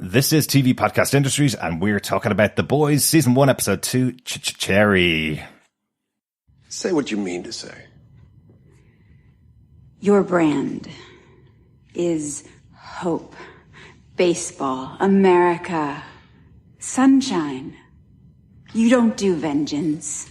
This is TV Podcast Industries, and we're talking about The Boys, Season 1, Episode 2, Cherry. Say what you mean to say. Your brand is hope, baseball, America, sunshine. You don't do vengeance.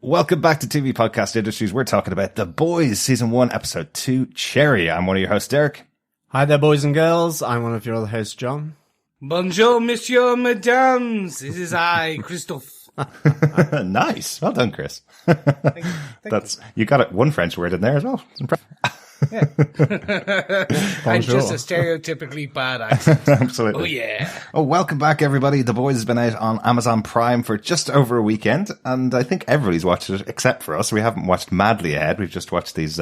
Welcome back to TV Podcast Industries. We're talking about The Boys, Season 1, Episode 2, Cherry. I'm one of your hosts, Derek. Hi there, boys and girls. I'm one of your other hosts, John. Bonjour, monsieur, mesdames. This is I, Christophe. Nice. Well done, Chris. Thank You got it, one French word in there as well. Yeah. I'm just a stereotypically bad accent. Absolutely. Oh, yeah. Oh, welcome back, everybody. The Boys has been out on Amazon Prime for just over a weekend, and I think everybody's watched it except for us. We haven't watched madly ahead. We've just watched these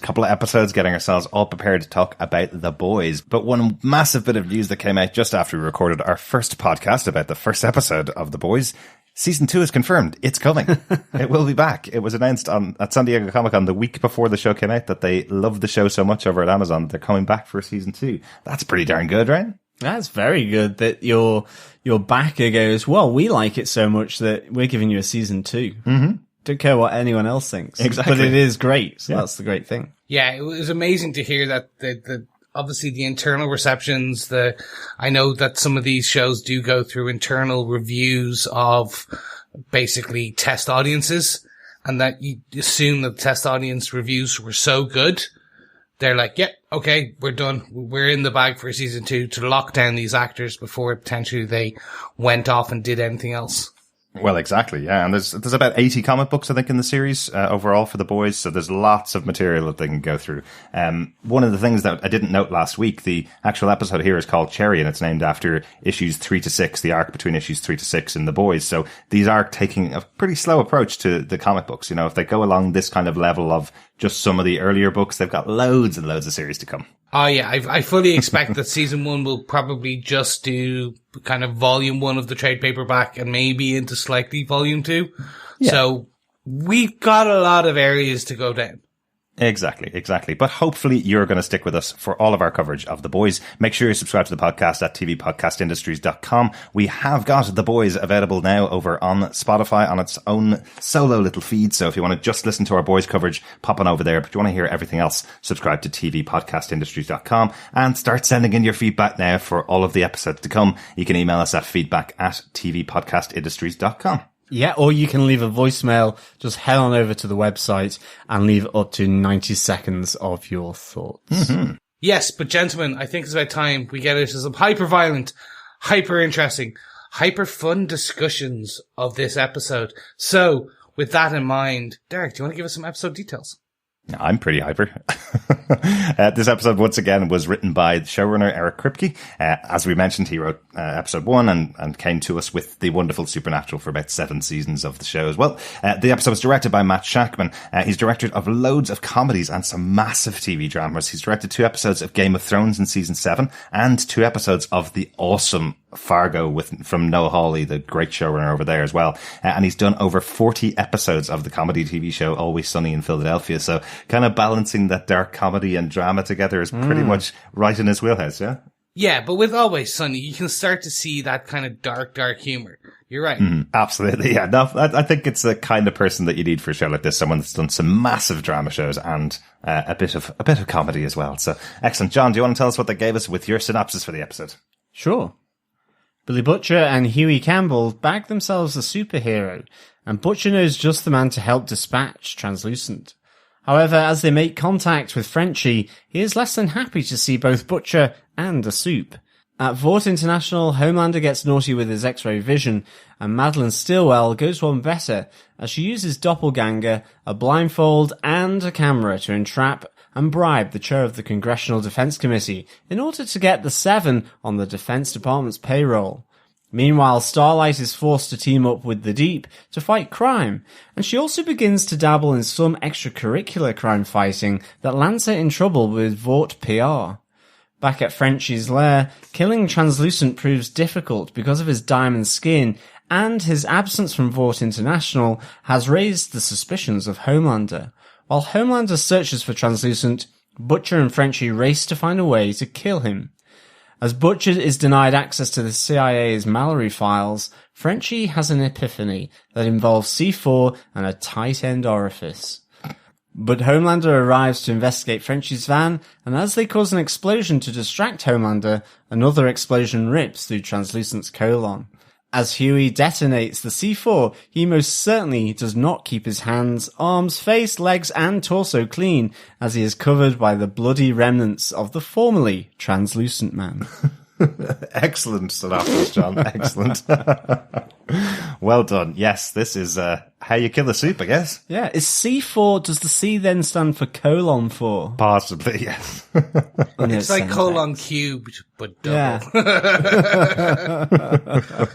couple of episodes, getting ourselves all prepared to talk about The Boys. But one massive bit of news that came out just after we recorded our first podcast about the first episode of The Boys. Season 2 is confirmed. It's coming. It will be back. It was announced at San Diego Comic-Con the week before the show came out that they loved the show so much over at Amazon. They're coming back for Season 2. That's pretty darn good, right? That's very good that your backer goes, well, we like it so much that we're giving you a Season 2. Mm-hmm. Don't care what anyone else thinks. Exactly. But it is great. So that's the great thing. Yeah, it was amazing to hear that obviously the internal receptions, I know that some of these shows do go through internal reviews of basically test audiences, and that you assume that the test audience reviews were so good. They're like, yeah, okay, we're done. We're in the bag for Season 2 to lock down these actors before potentially they went off and did anything else. Well, exactly, yeah. And there's about 80 comic books, I think, in the series overall for The Boys, so there's lots of material that they can go through. One of the things that I didn't note last week, the actual episode here is called Cherry, and it's named after issues 3 to 6, the arc between issues 3 to 6 in The Boys. So these are taking a pretty slow approach to the comic books. You know, if they go along this kind of level of just some of the earlier books, they've got loads and loads of series to come. Oh yeah, I fully expect that Season 1 will probably just do kind of Volume 1 of the trade paperback and maybe into slightly Volume 2. Yeah. So we've got a lot of areas to go down. Exactly. But hopefully you're going to stick with us for all of our coverage of The Boys. Make sure you subscribe to the podcast at tvpodcastindustries.com. We have got The Boys available now over on Spotify on its own solo little feed. So if you want to just listen to our Boys coverage, pop on over there. But if you want to hear everything else, subscribe to tvpodcastindustries.com and start sending in your feedback now for all of the episodes to come. You can email us at feedback@tvpodcastindustries.com. Yeah, or you can leave a voicemail. Just head on over to the website and leave up to 90 seconds of your thoughts. Mm-hmm. Yes, but gentlemen, I think it's about time we get into some hyper-violent, hyper-interesting, hyper-fun discussions of this episode. So, with that in mind, Derek, do you want to give us some episode details? I'm pretty hyper. This episode, once again, was written by the showrunner Eric Kripke. As we mentioned, he wrote episode 1 and came to us with the wonderful Supernatural for about 7 seasons of the show as well. The episode was directed by Matt Shakman. He's director of loads of comedies and some massive TV dramas. He's directed 2 episodes of Game of Thrones in season 7 and 2 episodes of the awesome Fargo from Noah Hawley, the great showrunner over there as well. And he's done over 40 episodes of the comedy TV show Always Sunny in Philadelphia. So kind of balancing that dark comedy and drama together is pretty much right in his wheelhouse, yeah? Yeah, but with Always Sunny, you can start to see that kind of dark humor. You're right. Absolutely, yeah. No, I think it's the kind of person that you need for a show like this. Someone that's done some massive drama shows and a bit of comedy as well. So excellent. John, do you want to tell us what they gave us with your synopsis for the episode? Sure. Billy Butcher and Hughie Campbell bag themselves a superhero, and Butcher knows just the man to help dispatch Translucent. However, as they make contact with Frenchie, he is less than happy to see both Butcher and a Supe. At Vought International, Homelander gets naughty with his X-ray vision, and Madalyn Stillwell goes one better, as she uses Doppelganger, a blindfold, and a camera to entrap and bribe the chair of the Congressional Defense Committee in order to get the 7 on the Defense Department's payroll. Meanwhile, Starlight is forced to team up with the Deep to fight crime, and she also begins to dabble in some extracurricular crime fighting that lands her in trouble with Vought PR. Back at Frenchie's lair, killing Translucent proves difficult because of his diamond skin, and his absence from Vought International has raised the suspicions of Homelander. While Homelander searches for Translucent, Butcher and Frenchie race to find a way to kill him. As Butcher is denied access to the CIA's Mallory files, Frenchie has an epiphany that involves C4 and a tight-end orifice. But Homelander arrives to investigate Frenchie's van, and as they cause an explosion to distract Homelander, another explosion rips through Translucent's colon. As Hughie detonates the C4, he most certainly does not keep his hands, arms, face, legs, and torso clean, as he is covered by the bloody remnants of the formerly Translucent Man. Excellent synopsis, John. Excellent. Well done. Yes, this is how you kill a Supe, I guess. Yeah, is C4, does the C then stand for colon for? Possibly, yes. It's like colon cubed, but double. Yeah.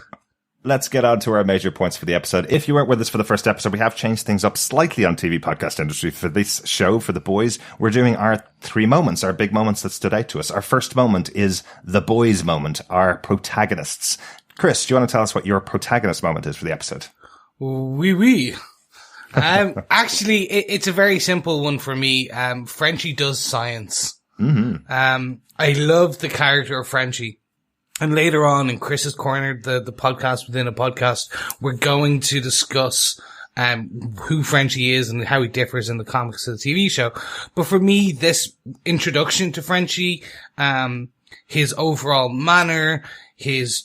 Let's get on to our major points for the episode. If you weren't with us for the first episode, we have changed things up slightly on TV podcast industry for this show, for the boys. We're doing our 3 moments, our big moments that stood out to us. Our first moment is the boys moment, our protagonists. Chris, do you want to tell us what your protagonist moment is for the episode? Oui. Actually, it's a very simple one for me. Frenchie does science. Mm-hmm. I love the character of Frenchie. And later on in Chris's Corner, the podcast within a podcast, we're going to discuss who Frenchie is and how he differs in the comics of the TV show. But for me, this introduction to Frenchie, his overall manner, the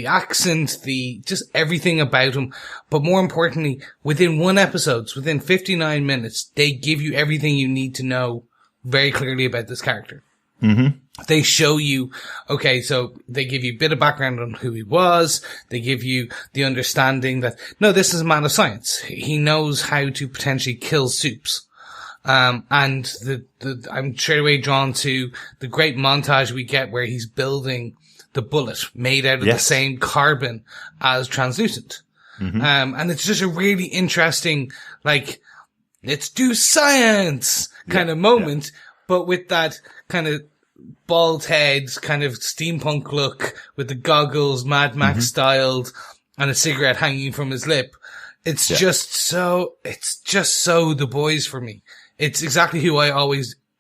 accent, just everything about him. But more importantly, within one episode, within 59 minutes, they give you everything you need to know very clearly about this character. Mm-hmm. They show you, okay, so they give you a bit of background on who he was. They give you the understanding that, no, this is a man of science. He knows how to potentially kill Supes. And I'm straight away drawn to the great montage we get where he's building the bullet made out of the same carbon as Translucent. Mm-hmm. And it's just a really interesting, like, let's do science kind of moment, but with that kind of bald head, kind of steampunk look with the goggles, Mad Max styled, and a cigarette hanging from his lip. It's just so the boys for me. It's exactly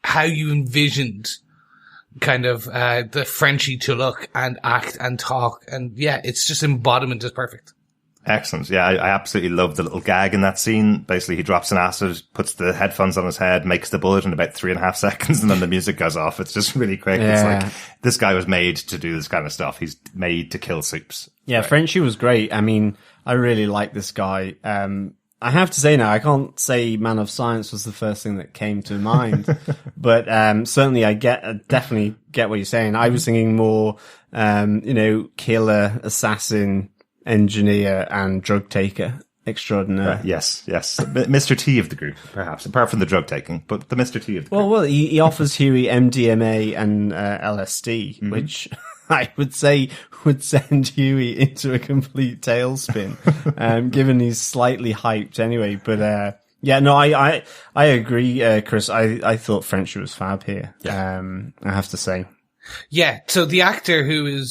how you envisioned kind of, the Frenchie to look and act and talk. And yeah, it's just embodiment is perfect. Excellent. Yeah, I absolutely love the little gag in that scene. Basically, he drops an acid, puts the headphones on his head, makes the bullet in about 3.5 seconds, and then the music goes off. It's just really quick. Yeah. It's like, this guy was made to do this kind of stuff. He's made to kill Supes. Yeah, right. Frenchie was great. I mean, I really like this guy. I have to say now, I can't say Man of Science was the first thing that came to mind, but certainly I definitely get what you're saying. I was thinking more, killer, assassin, engineer, and drug taker extraordinaire. Yes. Mr. T of the group, perhaps, apart from the drug taking, but the Mr. T of the group. Well, he offers Hughie MDMA and LSD, which I would say would send Hughie into a complete tailspin, given he's slightly hyped anyway. But I agree, Chris. I thought Frenchie was fab here. Yeah. I have to say. Yeah, so the actor who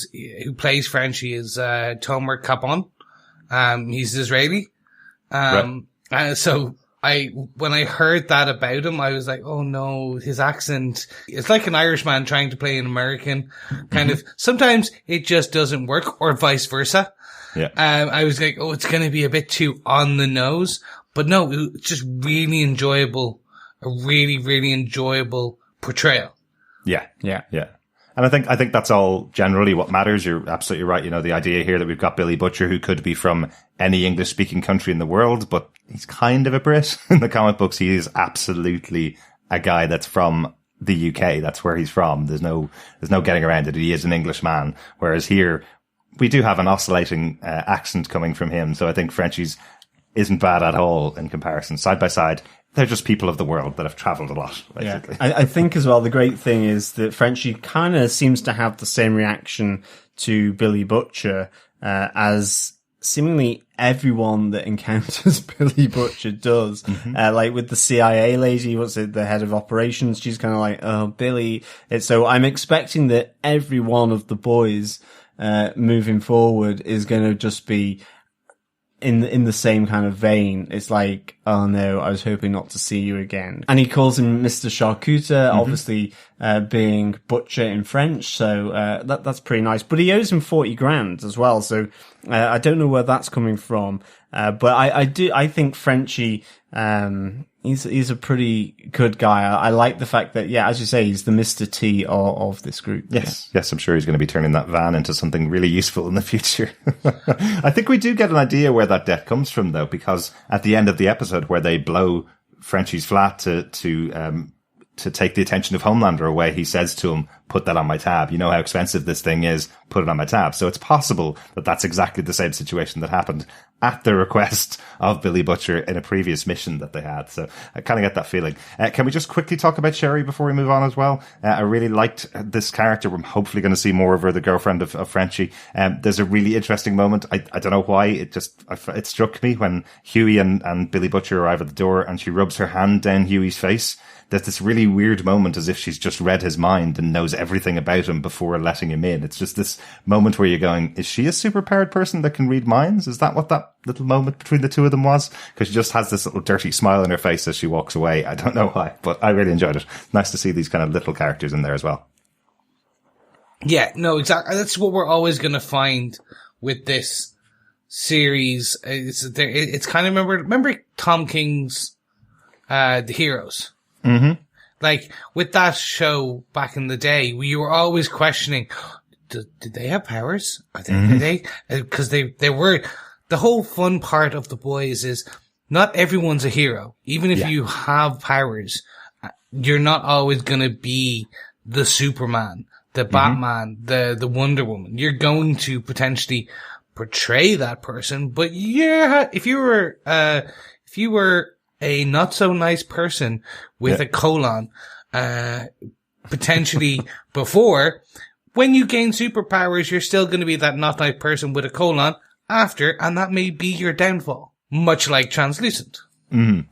plays Frenchie is Tomer Kapon. He's Israeli. So when I heard that about him, I was like, oh no, his accent, it's like an Irishman trying to play an American kind of, sometimes it just doesn't work, or vice versa. Yeah. I was like, oh, it's going to be a bit too on the nose, but no, it's just really enjoyable, a really, really enjoyable portrayal. Yeah. And I think that's all generally what matters. You're absolutely right. You know, the idea here that we've got Billy Butcher, who could be from any English speaking country in the world, but he's kind of a Brit. In the comic books, he is absolutely a guy that's from the UK. That's where he's from. There's no getting around it. He is an Englishman. Whereas here, we do have an oscillating accent coming from him. So I think Frenchie's isn't bad at all in comparison. Side by side, they're just people of the world that have travelled a lot, basically. Yeah. I think as well, the great thing is that Frenchie kind of seems to have the same reaction to Billy Butcher as seemingly everyone that encounters Billy Butcher does. Like with the CIA lady, the head of operations, she's kind of like, oh, Billy. So I'm expecting that every one of the boys moving forward is going to just be in the same kind of vein. It's like, oh no, I was hoping not to see you again. And he calls him Mr. Charcuter, obviously being butcher in French. So that's pretty nice. But he owes him 40 grand as well. So I don't know where that's coming from. But I think Frenchie, he's a pretty good guy. I like the fact that, yeah, as you say, he's the Mr. T of this group. Yes, yes, I'm sure he's going to be turning that van into something really useful in the future. I think we do get an idea where that debt comes from, though, because at the end of the episode where they blow Frenchie's flat to take the attention of Homelander away, he says to him, put that on my tab. You know how expensive this thing is, put it on my tab. So it's possible that that's exactly the same situation that happened at the request of Billy Butcher in a previous mission that they had. So I kind of get that feeling. Can we just quickly talk about Sherry before we move on as well? I really liked this character. We're hopefully going to see more of her, the girlfriend of Frenchie. There's a really interesting moment. I don't know why. It struck me when Hughie and Billy Butcher arrive at the door and she rubs her hand down Hughie's face. There's this really weird moment as if she's just read his mind and knows everything about him before letting him in. It's just this moment where you're going, is she a superpowered person that can read minds? Is that what that little moment between the two of them was? Because she just has this little dirty smile on her face as she walks away. I don't know why, but I really enjoyed it. Nice to see these kind of little characters in there as well. Yeah, no, exactly. That's what we're always going to find with this series. It's kind of, remember Tom King's The Heroes? Mm-hmm. Like, with that show back in the day, you were always questioning, did they have powers? Are they, because they were, the whole fun part of The Boys is not everyone's a hero. Even if you have powers, you're not always gonna be the Superman, the Batman, the Wonder Woman. You're going to potentially portray that person, but yeah, if you were a not so nice person with a colon, potentially before, when you gain superpowers, you're still going to be that not nice person with a colon after, and that may be your downfall. Much like Translucent.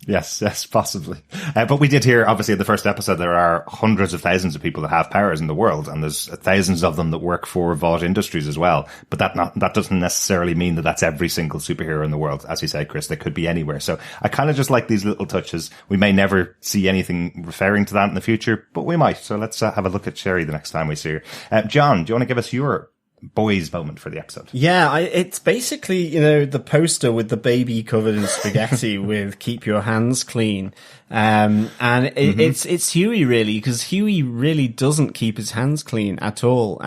Yes, possibly. But we did hear, obviously, in the first episode, there are hundreds of thousands of people that have powers in the world, and there's thousands of them that work for Vought Industries as well. But that doesn't necessarily mean that that's every single superhero in the world. As you said, Chris, they could be anywhere. So I kind of just like these little touches. We may never see anything referring to that in the future, but we might. So let's have a look at Sherry the next time we see her. John, do you want to give us your boys moment for the episode? Yeah, it's basically, the poster with the baby covered in spaghetti with keep your hands clean. It's Hughie really, because Hughie really doesn't keep his hands clean at all,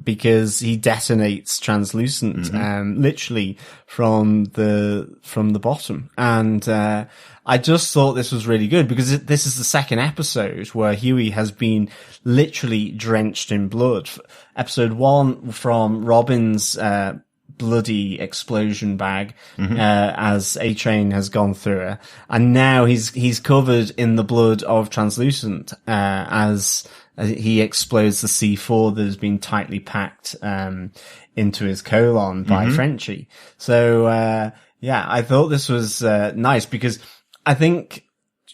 because he detonates Translucent, literally from the bottom. And, I just thought this was really good because this is the second episode where Hughie has been literally drenched in blood. Episode 1 from Robin's, bloody explosion bag, as A-Train has gone through her. And now he's covered in the blood of Translucent, as he explodes the C4 that has been tightly packed, into his colon by Frenchie. So, I thought this was, nice because I think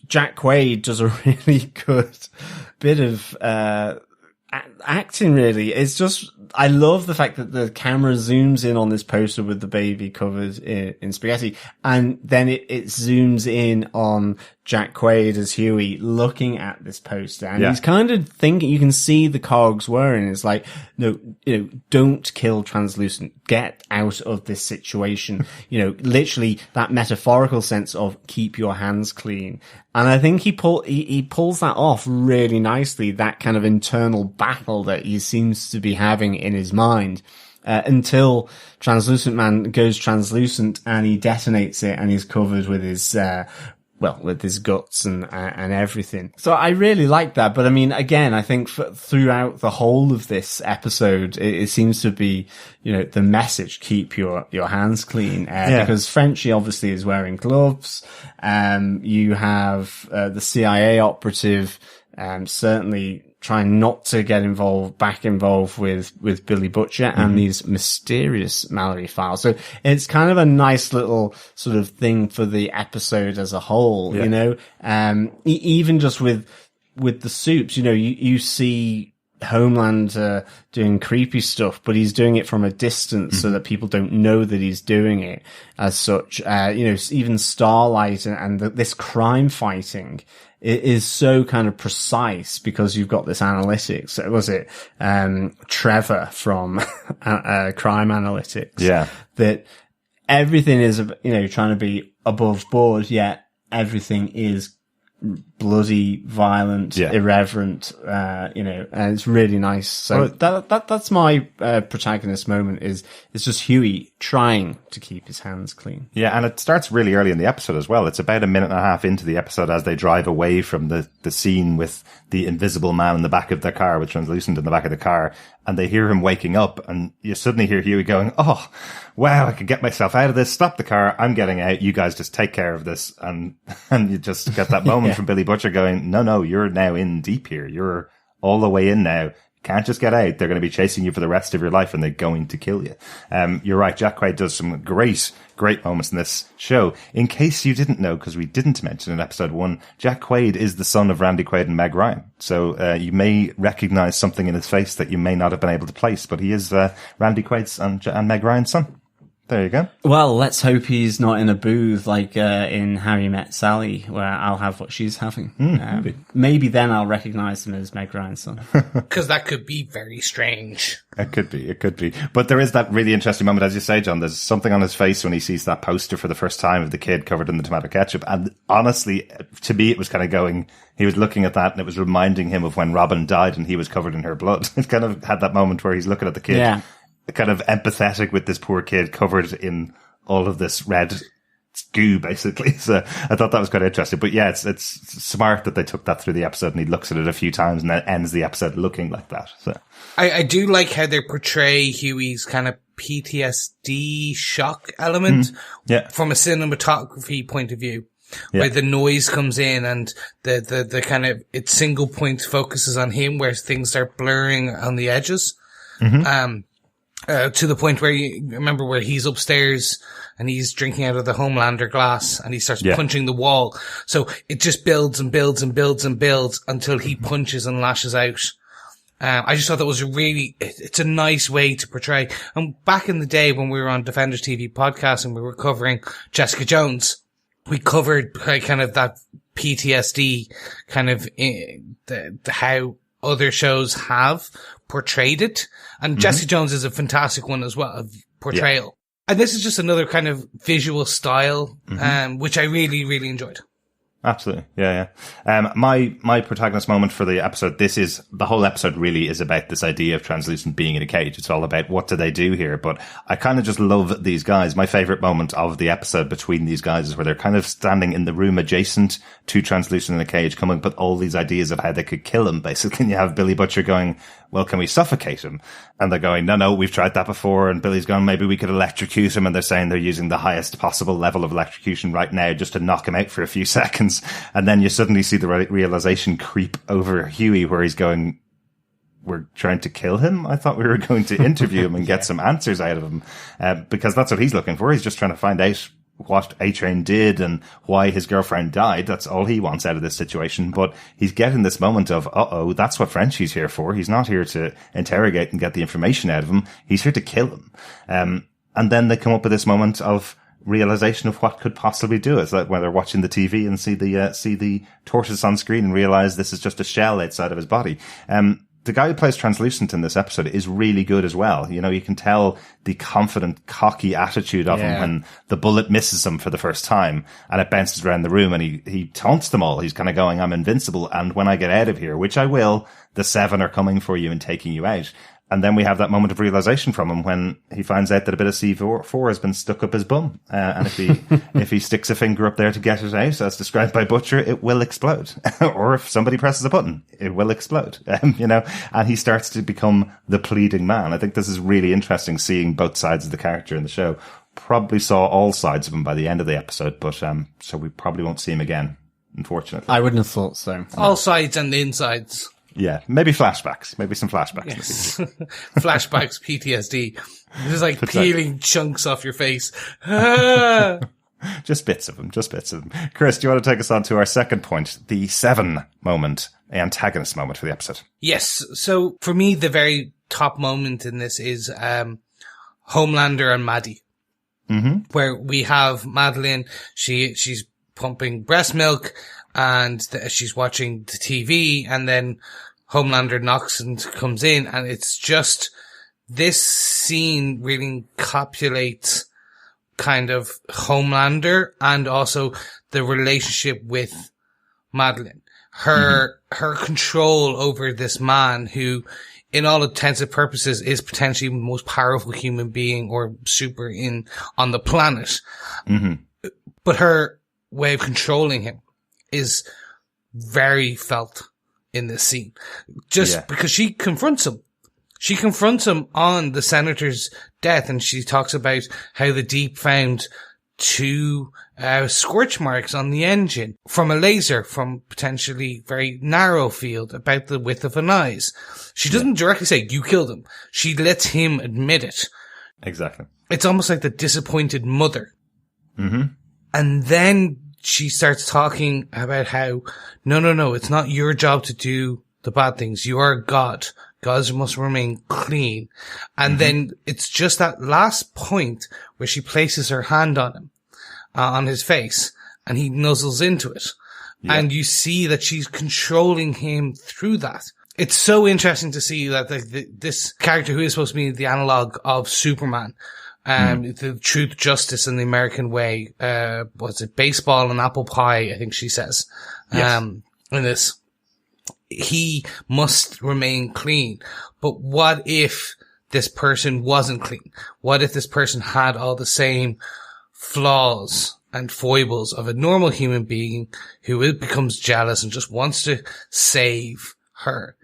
Jack Quaid does a really good bit of, acting really. It's just, I love the fact that the camera zooms in on this poster with the baby covered in spaghetti, and then it zooms in on Jack Quaid as Hughie looking at this poster, and he's kind of thinking, you can see the cogs whirring. It's like, no, don't kill Translucent. Get out of this situation. Literally that metaphorical sense of keep your hands clean. And I think he pulls that off really nicely, that kind of internal battle that he seems to be having in his mind, until Translucent Man goes translucent and he detonates it and he's covered with his, with his guts and everything. So I really like that. But I mean, again, I think throughout the whole of this episode, it seems to be, the message, keep your hands clean. Because Frenchie obviously is wearing gloves. You have, the CIA operative, certainly trying not to get back involved with Billy Butcher and these mysterious Mallory files. So it's kind of a nice little sort of thing for the episode as a whole, even just with the Supes, you see Homelander doing creepy stuff, but he's doing it from a distance so that people don't know that he's doing it as such. Even Starlight and this crime fighting, it is so kind of precise because you've got this analytics. Was it Trevor from Crime Analytics? Yeah. That everything is, trying to be above board, yet everything is bloody, violent, irreverent, and it's really nice. So that's my protagonist moment is just Hughie trying to keep his hands clean. Yeah, and it starts really early in the episode as well. It's about a minute and a half into the episode as they drive away from the scene with the invisible man in the back of their car, with Translucent in the back of the car, and they hear him waking up, and you suddenly hear Hughie going, "Oh, wow, I can get myself out of this. Stop the car. I'm getting out. You guys just take care of this." And you just get that moment from Billy Butcher going, no, you're now in deep here. You're all the way in now. Can't just get out. They're going to be chasing you for the rest of your life and they're going to kill you. You're right. Jack Quaid does some great moments in this show. In case you didn't know, because we didn't mention in episode 1, Jack Quaid is the son of Randy Quaid and Meg Ryan. So, you may recognize something in his face that you may not have been able to place, but he is, Randy Quaid's and Meg Ryan's son. There you go. Well, let's hope he's not in a booth like in How You Met Sally, where I'll have what she's having. Maybe then I'll recognise him as Meg Ryan's son. Because that could be very strange. It could be. But there is that really interesting moment, as you say, John. There's something on his face when he sees that poster for the first time of the kid covered in the tomato ketchup. And honestly, to me, it was kind of going, he was looking at that and it was reminding him of when Robin died and he was covered in her blood. It kind of had that moment where he's looking at the kid. Yeah. Kind of empathetic with this poor kid covered in all of this red goo, basically. So I thought that was quite interesting. But yeah, it's smart that they took that through the episode and he looks at it a few times and then ends the episode looking like that. So I do like how they portray Hughie's kind of PTSD shock element from a cinematography point of view. Where the noise comes in and the kind of, its single point focuses on him where things start blurring on the edges. To the point where you remember where he's upstairs and he's drinking out of the Homelander glass and he starts punching the wall. So it just builds and builds and builds and builds until he punches and lashes out. I just thought that was it's a nice way to portray. And back in the day when we were on Defenders TV podcast and we were covering Jessica Jones, we covered kind of that PTSD kind of how other shows have portrayed it. And Jessica Jones is a fantastic one as well, of portrayal. And this is just another kind of visual style, which I really, really enjoyed. Absolutely. Yeah. My protagonist moment for the episode, the whole episode really is about this idea of Translucent being in a cage. It's all about what do they do here? But I kind of just love these guys. My favorite moment of the episode between these guys is where they're kind of standing in the room adjacent to Translucent in a cage, coming up with all these ideas of how they could kill him, basically. And you have Billy Butcher going, well, can we suffocate him? And they're going, no, we've tried that before. And Billy's going, maybe we could electrocute him. And they're saying they're using the highest possible level of electrocution right now just to knock him out for a few seconds. And then you suddenly see the realization creep over Hughie where he's going, we're trying to kill him? I thought we were going to interview him and get some answers out of him. Because that's what he's looking for. He's just trying to find out what A-Train did and why his girlfriend died. That's all he wants out of this situation. But he's getting this moment of, that's what Frenchie's here for. He's not here to interrogate and get the information out of him. He's here to kill him. And then they come up with this moment of realization of what could possibly do it. It's like when they're watching the TV and see the tortoise on screen and realize this is just a shell outside of his body. The guy who plays Translucent in this episode is really good as well. You know, you can tell the confident, cocky attitude of him when the bullet misses him for the first time and it bounces around the room and he taunts them all. He's kind of going, I'm invincible. And when I get out of here, which I will, the 7 are coming for you and taking you out. And then we have that moment of realization from him when he finds out that a bit of C4 has been stuck up his bum. And if he sticks a finger up there to get it out, as described by Butcher, it will explode. Or if somebody presses a button, it will explode. And he starts to become the pleading man. I think this is really interesting, seeing both sides of the character in the show. Probably saw all sides of him by the end of the episode, but so we probably won't see him again, unfortunately. I wouldn't have thought so. All sides and the insides. Yeah, maybe flashbacks. Maybe some flashbacks. Yes. Flashbacks, PTSD. Just like peeling chunks off your face. Just bits of them. Chris, do you want to take us on to our second point, the 7 moment, the antagonist moment for the episode? Yes. So for me, the very top moment in this is Homelander and Maddie. Mm-hmm. Where we have Madalyn, she's pumping breast milk, and she's watching the TV, and then Homelander knocks and comes in, and it's just, this scene really encapsulates kind of Homelander and also the relationship with Madalyn. Her control over this man who, in all intents and purposes, is potentially the most powerful human being or super on the planet. Mm-hmm. But her way of controlling him is very felt in this scene. Because she confronts him. She confronts him on the senator's death, and she talks about how the Deep found 2 scorch marks on the engine from a laser from potentially very narrow field, about the width of an eyes. She doesn't directly say, you killed him. She lets him admit it. Exactly. It's almost like the disappointed mother. Mm-hmm. And then she starts talking about how, no, it's not your job to do the bad things. You are God. Gods must remain clean. And then it's just that last point where she places her hand on him, on his face, and he nuzzles into it. Yeah. And you see that she's controlling him through that. It's so interesting to see that this character, who is supposed to be the analog of Superman, the truth, justice, and the American way, was it baseball and apple pie, I think she says, in this. He must remain clean. But what if this person wasn't clean? What if this person had all the same flaws and foibles of a normal human being who becomes jealous and just wants to save her?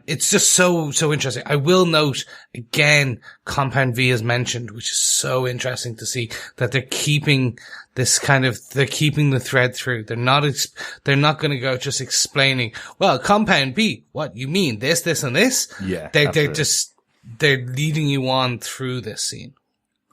It's just so interesting. I will note again, Compound V is mentioned, which is so interesting to see that they're keeping this they're keeping the thread through. They're not going to go just explaining, well, Compound B, what you mean? This, and this? Yeah. They're leading you on through this scene.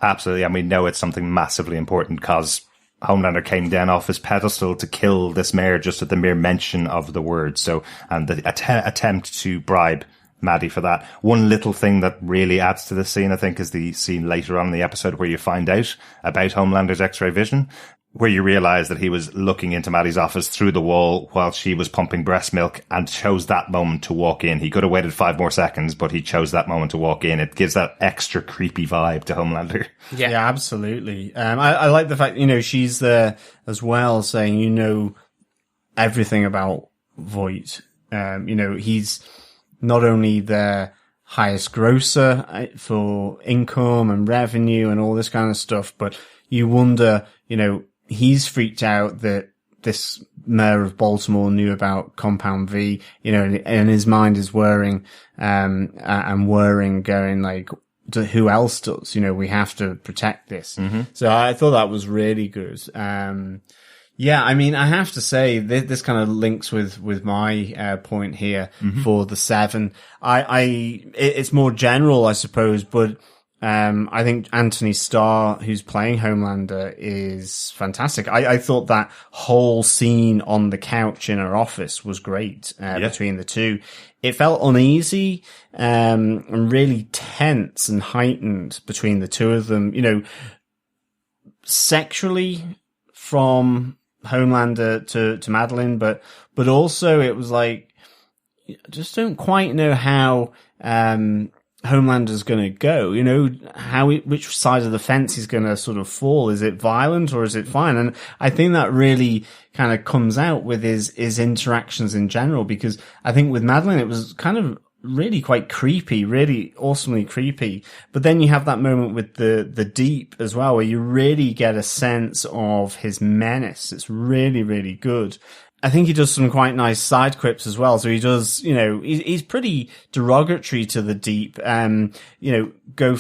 Absolutely. And we know it's something massively important because Homelander came down off his pedestal to kill this mayor just at the mere mention of the word. So, and the attempt to bribe Maddie for that. One little thing that really adds to the scene, I think, is the scene later on in the episode where you find out about Homelander's X-ray vision, where you realize that he was looking into Maddie's office through the wall while she was pumping breast milk and chose that moment to walk in. He could have waited 5 more seconds, but he chose that moment to walk in. It gives that extra creepy vibe to Homelander. Yeah, absolutely. I like the fact, she's there as well saying, everything about Vought. He's not only their highest grosser for income and revenue and all this kind of stuff, but you wonder, he's freaked out that this mayor of Baltimore knew about Compound V, and his mind is whirring, and whirring, going like, who else does? We have to protect this. Mm-hmm. So I thought that was really good. I have to say this kind of links with my point here for the 7. It's more general, I suppose, but I think Anthony Starr, who's playing Homelander, is fantastic. I thought that whole scene on the couch in her office was great between the two. It felt uneasy and really tense and heightened between the two of them. Sexually from Homelander to Madalyn, but also it was like, I just don't quite know how Homelander's going to go, which side of the fence he's going to sort of fall. Is it violent or is it fine? And I think that really kind of comes out with his interactions in general, because I think with Madalyn, it was kind of really quite creepy, really awesomely creepy. But then you have that moment with the deep as well, where you really get a sense of his menace. It's really, really good. I think he does some quite nice side quips as well. So he does, he's pretty derogatory to the deep. Go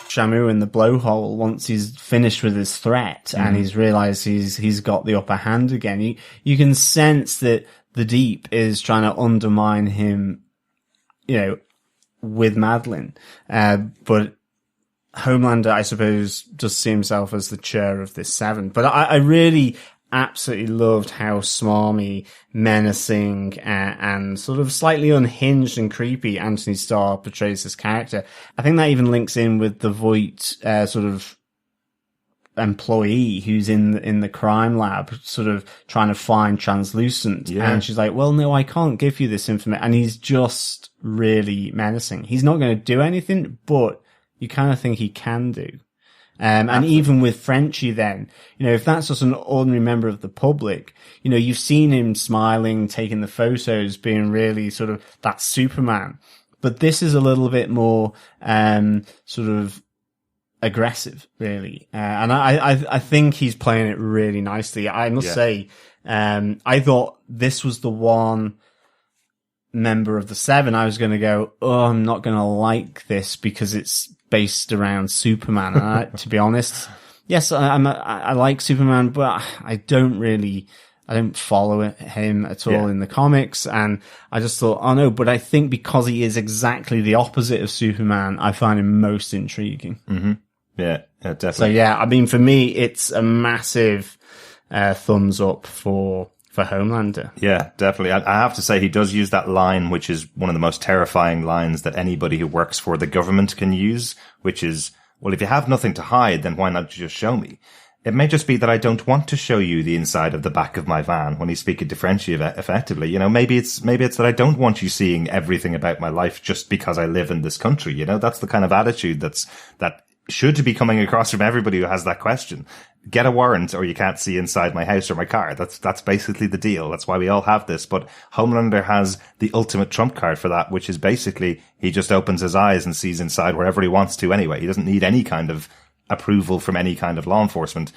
Shamu in the blowhole once he's finished with his threat and he's realized he's got the upper hand again. You can sense that the deep is trying to undermine him, with Madalyn. But Homelander, I suppose, does see himself as the chair of this seven. But I really absolutely loved how smarmy, menacing, and sort of slightly unhinged and creepy Anthony Starr portrays this character. I think that even links in with the Vought sort of employee who's in the crime lab, sort of trying to find translucent. Yeah. And she's like, well, no, I can't give you this information. And he's just really menacing. He's not going to do anything, but you kind of think he can do. And even with Frenchie then, if that's just an ordinary member of the public, you've seen him smiling, taking the photos, being really sort of that Superman. But this is a little bit more, sort of aggressive, really. And I think he's playing it really nicely. I must say, I thought this was the one member of the seven I was going to go, I'm not going to like this because it's based around Superman. And to be honest, yes, I like Superman, but I don't follow him at all in the comics. And I just thought, oh no, but I think because he is exactly the opposite of Superman, I find him most intriguing. Mm-hmm. Yeah, definitely. So yeah, I mean, for me, it's a massive thumbs up for Homelander. Yeah, definitely. I have to say he does use that line, which is one of the most terrifying lines that anybody who works for the government can use, which is, well, if you have nothing to hide, then why not just show me? It may just be that I don't want to show you the inside of the back of my van when he's speaking to Frenchie effectively. Maybe it's that I don't want you seeing everything about my life just because I live in this country. That's the kind of attitude that should be coming across from everybody who has that question. Get a warrant or you can't see inside my house or my car. That's basically the deal. That's why we all have this. But Homelander has the ultimate trump card for that, which is basically he just opens his eyes and sees inside wherever he wants to anyway. He doesn't need any kind of approval from any kind of law enforcement.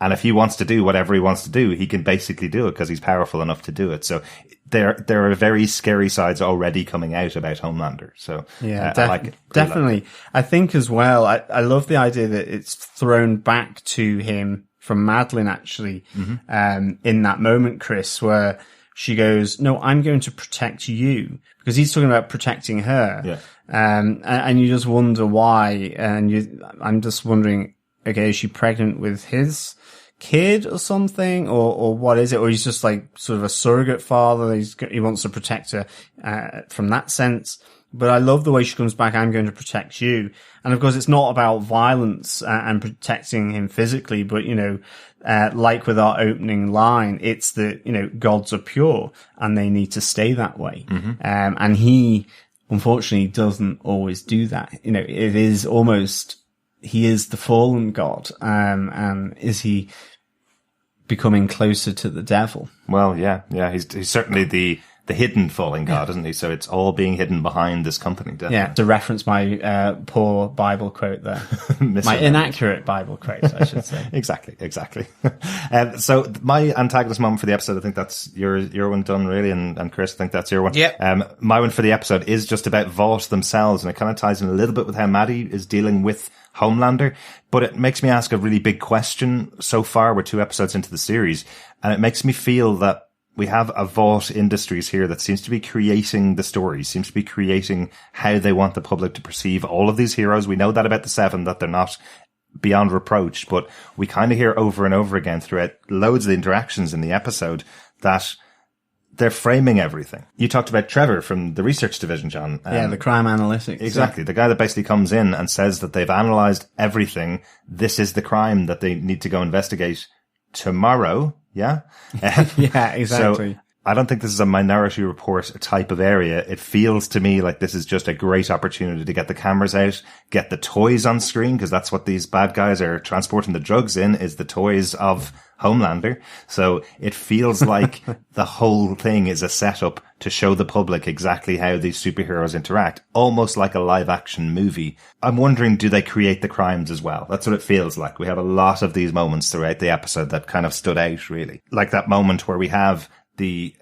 And if he wants to do whatever he wants to do, he can basically do it because he's powerful enough to do it. So there are very scary sides already coming out about Homelander. So yeah, I like it. Definitely. I think as well, I love the idea that it's thrown back to him from Madalyn actually, in that moment, Chris, where she goes, no, I'm going to protect you, because he's talking about protecting her. Yeah. And you just wonder why. And I'm just wondering, okay, is she pregnant with his kid or something, or what is it? Or he's just like sort of a surrogate father. He wants to protect her, from that sense. But I love the way she comes back, I'm going to protect you. And of course, it's not about violence and protecting him physically, but, like with our opening line, it's that, gods are pure and they need to stay that way. And he, unfortunately, doesn't always do that. It is almost, he is the fallen god. And is he becoming closer to the devil? Well, yeah. He's certainly the hidden fallen god, isn't he? So it's all being hidden behind this company. Definitely. Yeah, to reference my poor Bible quote there. My inaccurate Bible quote, I should say. Exactly. So my antagonist moment for the episode, I think that's your one done, really, and Chris, I think that's your one. Yeah. My one for the episode is just about Vought themselves, and it kind of ties in a little bit with how Maddie is dealing with Homelander, but it makes me ask a really big question so far. We're 2 episodes into the series, and it makes me feel that we have a Vought Industries here that seems to be creating the story, seems to be creating how they want the public to perceive all of these heroes. We know that about the Seven, that they're not beyond reproach, but we kind of hear over and over again throughout loads of the interactions in the episode that they're framing everything. You talked about Trevor from the research division, John. The crime analytics. Exactly. The guy that basically comes in and says that they've analysed everything. This is the crime that they need to go investigate tomorrow. Yeah? Yeah, exactly. So I don't think this is a Minority Report type of area. It feels to me like this is just a great opportunity to get the cameras out, get the toys on screen, because that's what these bad guys are transporting the drugs in, is the toys of Homelander. So it feels like the whole thing is a setup to show the public exactly how these superheroes interact, almost like a live action movie. I'm wondering, do they create the crimes as well? That's what it feels like. We have a lot of these moments throughout the episode that kind of stood out, really. Like that moment where we have the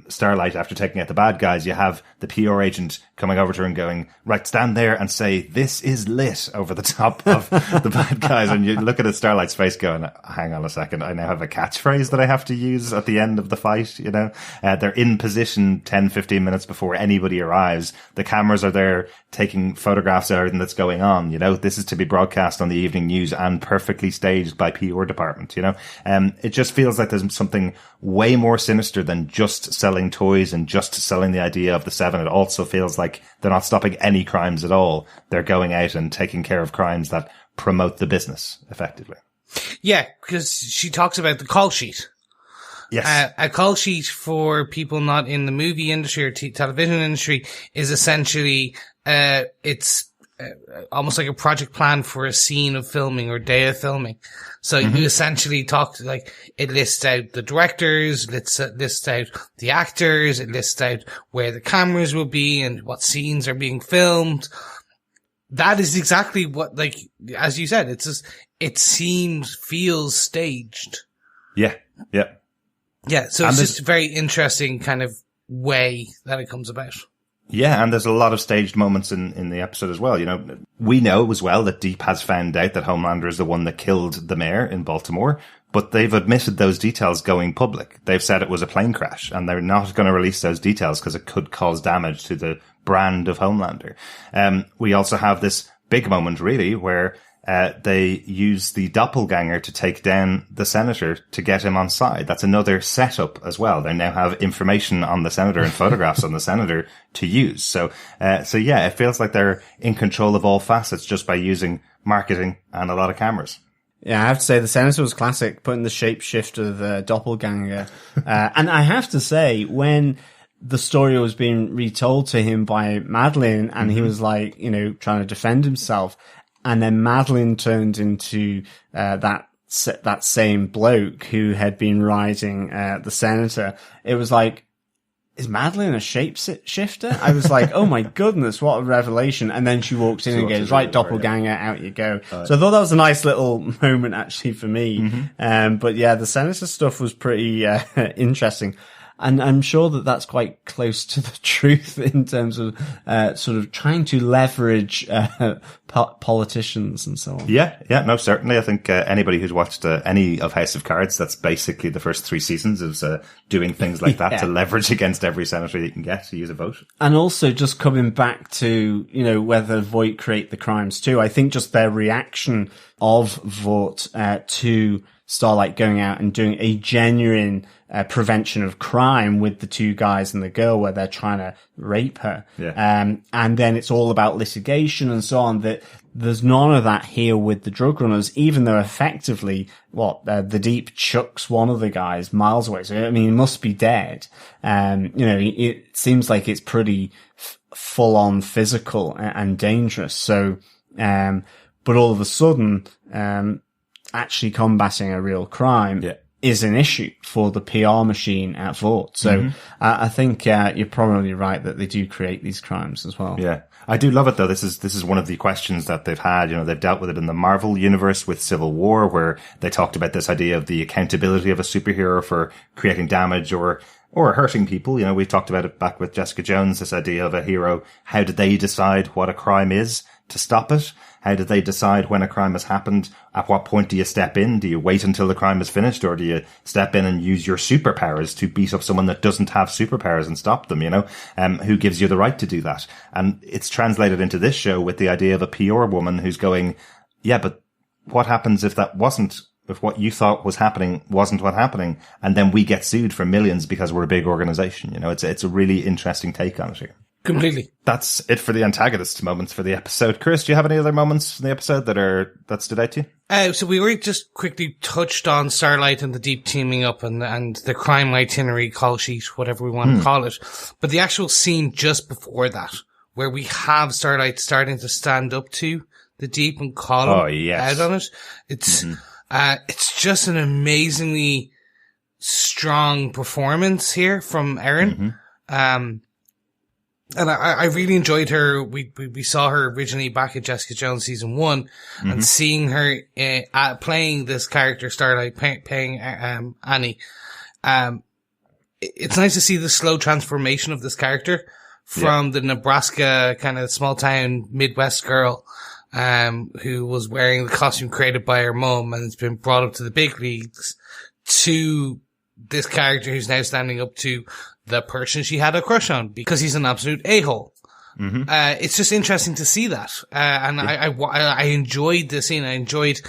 Starlight, after taking out the bad guys, you have the PR agent coming over to her and going, right, stand there and say, "This is lit," over the top of the bad guys. And you look at Starlight's face going, hang on a second, I now have a catchphrase that I have to use at the end of the fight, you know? They're in position 10, 15 minutes before anybody arrives. The cameras are there taking photographs of everything that's going on, you know? This is to be broadcast on the evening news and perfectly staged by PR department, you know? It just feels like there's something way more sinister than just selling toys and just selling the idea of the Seven. It also feels like they're not stopping any crimes at all. They're going out and taking care of crimes that promote the business effectively. Yeah, because she talks about the call sheet. Yes. A call sheet, for people not in the movie industry or television industry, is essentially, it's almost like a project plan for a scene of filming or day of filming. So you essentially it lists out the directors, lists out the actors, it lists out where the cameras will be and what scenes are being filmed. That is exactly what, like, as you said, feels staged. Yeah. Yeah. Yeah. So it's just a very interesting kind of way that it comes about. Yeah, and there's a lot of staged moments in the episode as well. You know, we know as well that Deep has found out that Homelander is the one that killed the mayor in Baltimore, but they've admitted those details going public. They've said it was a plane crash, and they're not going to release those details because it could cause damage to the brand of Homelander. We also have this big moment, really, where they use the Doppelganger to take down the senator to get him on side. That's another setup as well. They now have information on the senator and photographs on the senator to use. So yeah, it feels like they're in control of all facets just by using marketing and a lot of cameras. Yeah, I have to say the senator was classic, putting the shapeshifter, the Doppelganger. And I have to say, when the story was being retold to him by Madalyn and he was like, you know, trying to defend himself, and then Madalyn turned into that same bloke who had been riding the senator. It was like, is Madalyn a shapeshifter? I was like, oh my goodness, what a revelation. And then she walks in and goes, right, Doppelganger, out you go. So I thought that was a nice little moment actually for me. But yeah, the senator stuff was pretty interesting. And I'm sure that that's quite close to the truth in terms of sort of trying to leverage politicians and so on. Yeah, no, certainly. I think anybody who's watched any of House of Cards, that's basically the first 3 seasons, is doing things like that to leverage against every senator you can get to use a vote. And also just coming back to, you know, whether Vought create the crimes too. I think just their reaction of Vought to Starlight going out and doing a genuine prevention of crime with the 2 guys and the girl where they're trying to rape her. Yeah. And then it's all about litigation and so on. That there's none of that here with the drug runners, even though effectively the Deep chucks one of the guys miles away. So, I mean, he must be dead. You know, it seems like it's pretty full on physical and dangerous. So, but all of a sudden, actually combating a real crime is an issue for the PR machine at Vought. So I think you're probably right that they do create these crimes as well. Yeah. I do love it though. This is one of the questions that they've had. You know, they've dealt with it in the Marvel universe with Civil War, where they talked about this idea of the accountability of a superhero for creating damage or hurting people. You know, we talked about it back with Jessica Jones, this idea of a hero. How do they decide what a crime is to stop it? How do they decide when a crime has happened? At what point do you step in? Do you wait until the crime is finished, or do you step in and use your superpowers to beat up someone that doesn't have superpowers and stop them, you know? Who gives you the right to do that? And it's translated into this show with the idea of a PR woman who's going, yeah, but what happens if what you thought was happening wasn't what happening, and then we get sued for millions because we're a big organization? You know, it's a really interesting take on it here. Completely. That's it for the antagonist moments for the episode. Chris, do you have any other moments from the episode that stood out to you? So we were just quickly touched on Starlight and the Deep teaming up and the crime itinerary call sheet, whatever we want to call it. But the actual scene just before that, where we have Starlight starting to stand up to the Deep and call him out on it. It's just an amazingly strong performance here from Erin. And I really enjoyed her. We saw her originally back at Jessica Jones season 1 and seeing her, playing this character, Starlight, playing, Annie. It's nice to see the slow transformation of this character from the Nebraska kind of small town Midwest girl, who was wearing the costume created by her mum and has been brought up to the big leagues, to this character who's now standing up to the person she had a crush on because he's an absolute a-hole. It's just interesting to see that. And I enjoyed the scene. I enjoyed,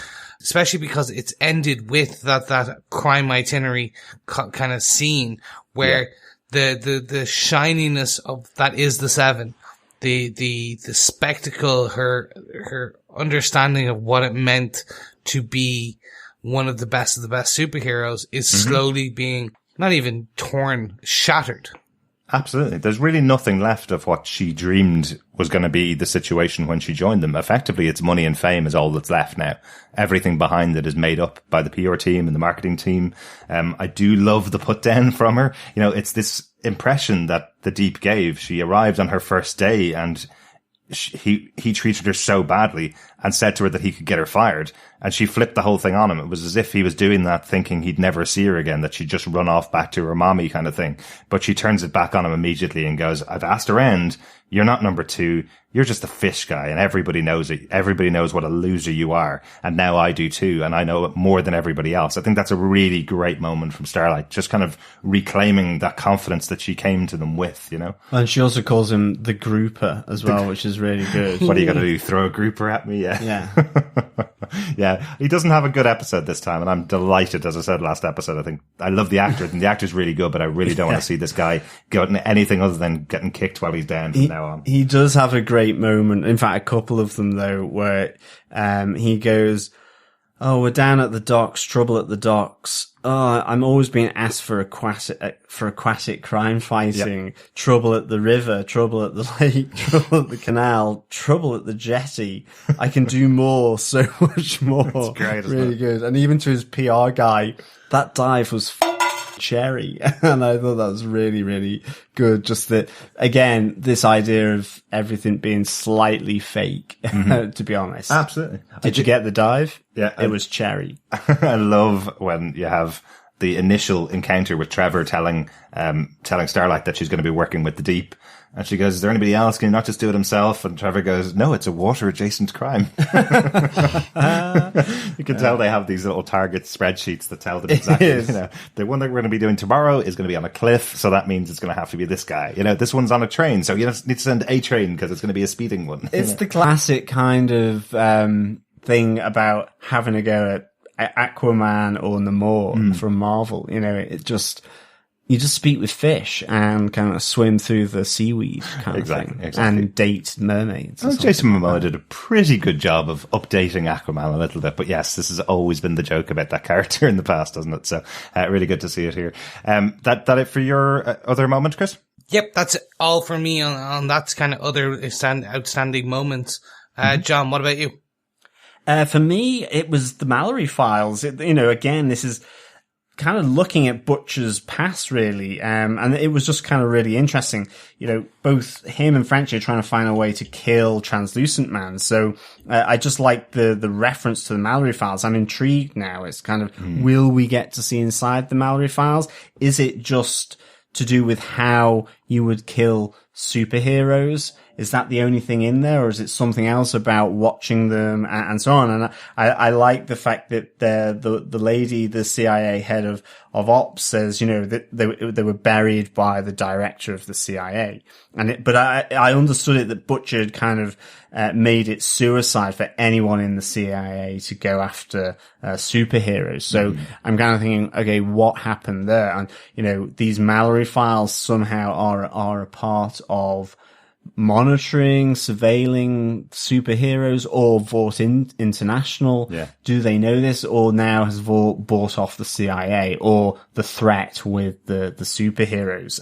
especially because it's ended with that crime itinerary kind of scene where the shininess of that is the Seven, the spectacle, her understanding of what it meant to be one of the best superheroes is slowly being not even torn, shattered. Absolutely. There's really nothing left of what she dreamed was going to be the situation when she joined them. Effectively, it's money and fame is all that's left now. Everything behind it is made up by the PR team and the marketing team. I do love the put down from her. You know, it's this impression that the Deep gave. She arrived on her first day and he treated her so badly and said to her that he could get her fired. And she flipped the whole thing on him. It was as if he was doing that thinking he'd never see her again, that she'd just run off back to her mommy kind of thing. But she turns it back on him immediately and goes, I've asked around. You're not number 2. You're just a fish guy and everybody knows it. Everybody knows what a loser you are. And now I do too. And I know it more than everybody else. I think that's a really great moment from Starlight, just kind of reclaiming that confidence that she came to them with, you know? And she also calls him the grouper as well, which is really good. What are you going to do? Throw a grouper at me? Yeah. Yeah. He doesn't have a good episode this time. And I'm delighted, as I said last episode. I think I love the actor and the actor's really good, but I really don't want to see this guy getting anything other than getting kicked while he's down from now on. He does have a great moment, in fact a couple of them though, where he goes, oh, we're down at the docks, trouble at the docks. Oh, I'm always being asked for aquatic crime fighting. Yep. Trouble at the river, trouble at the lake, trouble at the canal, trouble at the jetty. I can do more, so much more. That's great, isn't really it? good. And even to his PR guy, that dive was cherry. And I thought that was really, really good. Just that, again, this idea of everything being slightly fake, to be honest. Absolutely. Did you get the dive? Yeah. It was cherry. I love when you have the initial encounter with Trevor telling Starlight that she's going to be working with the Deep. And she goes, is there anybody else? Can he not just do it himself? And Trevor goes, no, it's a water-adjacent crime. You can tell they have these little target spreadsheets that tell them exactly, you know, the one that we're going to be doing tomorrow is going to be on a cliff, so that means it's going to have to be this guy. You know, this one's on a train, so you need to send a train because it's going to be a speeding one. It's the classic kind of thing about having a go at Aquaman or Namor from Marvel. You know, you just speak with fish and kind of swim through the seaweed kind of thing. Exactly. And date mermaids. Well, Jason Momoa did a pretty good job of updating Aquaman a little bit. But yes, this has always been the joke about that character in the past, hasn't it? So really good to see it here. That it for your other moment, Chris? Yep, that's all for me on that kind of other outstanding moments. John, what about you? For me, it was the Mallory files. Again, this is kind of looking at Butcher's past, really. And it was just kind of really interesting. You know, both him and Frenchie are trying to find a way to kill Translucent Man. So, I just like the reference to the Mallory files. I'm intrigued now. It's kind of, will we get to see inside the Mallory files? Is it just to do with how you would kill superheroes? Is that the only thing in there, or is it something else about watching them and so on? And I like the fact that the lady, the CIA head of ops, says, you know, that they were buried by the director of the CIA. But I understood it that Butcher had kind of made it suicide for anyone in the CIA to go after superheroes. So I'm kind of thinking, okay, what happened there? And you know, these Mallory files somehow are a part of monitoring, surveilling superheroes, or Vought International? Yeah. Do they know this, or now has Vought bought off the CIA or the threat with the superheroes?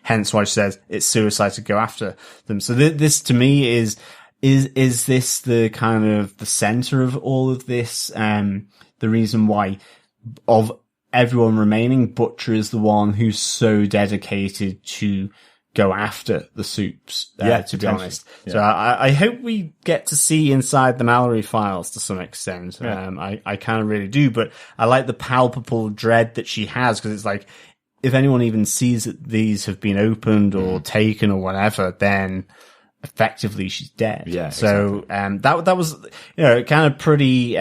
Hence why she says it's suicide to go after them. So this to me is this the kind of the center of all of this? The reason why of everyone remaining, Butcher is the one who's so dedicated to go after the Supes, to be honest. Yeah. So I hope we get to see inside the Mallory files to some extent. Yeah. I kind of really do, but I like the palpable dread that she has, because it's like, if anyone even sees that these have been opened or taken or whatever, then effectively she's dead. Yeah. So, exactly. That was, kind of pretty,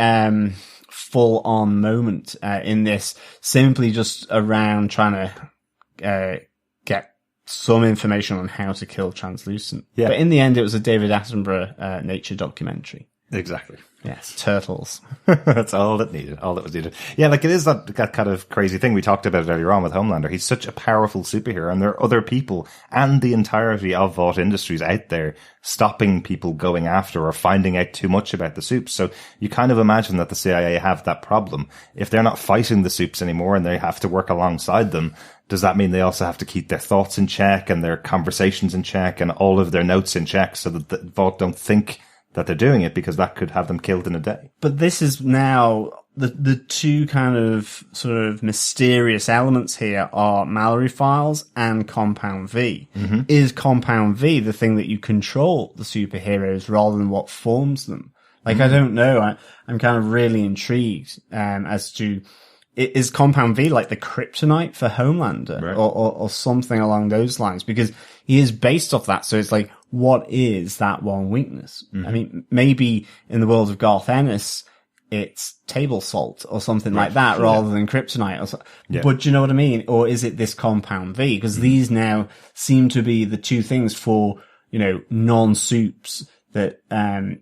full on moment, in this, simply just around trying to, get some information on how to kill Translucent. Yeah. But in the end, it was a David Attenborough, nature documentary. Exactly. Yes. Turtles. That's all that was needed. Yeah, like it is that kind of crazy thing. We talked about it earlier on with Homelander. He's such a powerful superhero, and there are other people and the entirety of Vought Industries out there stopping people going after or finding out too much about the Supes. So you kind of imagine that the CIA have that problem. If they're not fighting the Supes anymore and they have to work alongside them, does that mean they also have to keep their thoughts in check and their conversations in check and all of their notes in check so that the Vought don't think that they're doing it, because that could have them killed in a day? But this is now the two kind of sort of mysterious elements here are Mallory files and Compound V. Mm-hmm. Is Compound V the thing that you control the superheroes rather than what forms them? Like, I don't know. I'm kind of really intrigued, as to, is Compound V like the kryptonite for Homelander, right, or something along those lines? Because he is based off that. So it's like, what is that one weakness? Mm-hmm. I mean, maybe in the world of Garth Ennis, it's table salt or something like that, rather than kryptonite. Or so. Yeah. But do you know what I mean? Or is it this Compound V? Because these now seem to be the two things for, non-Supes that, are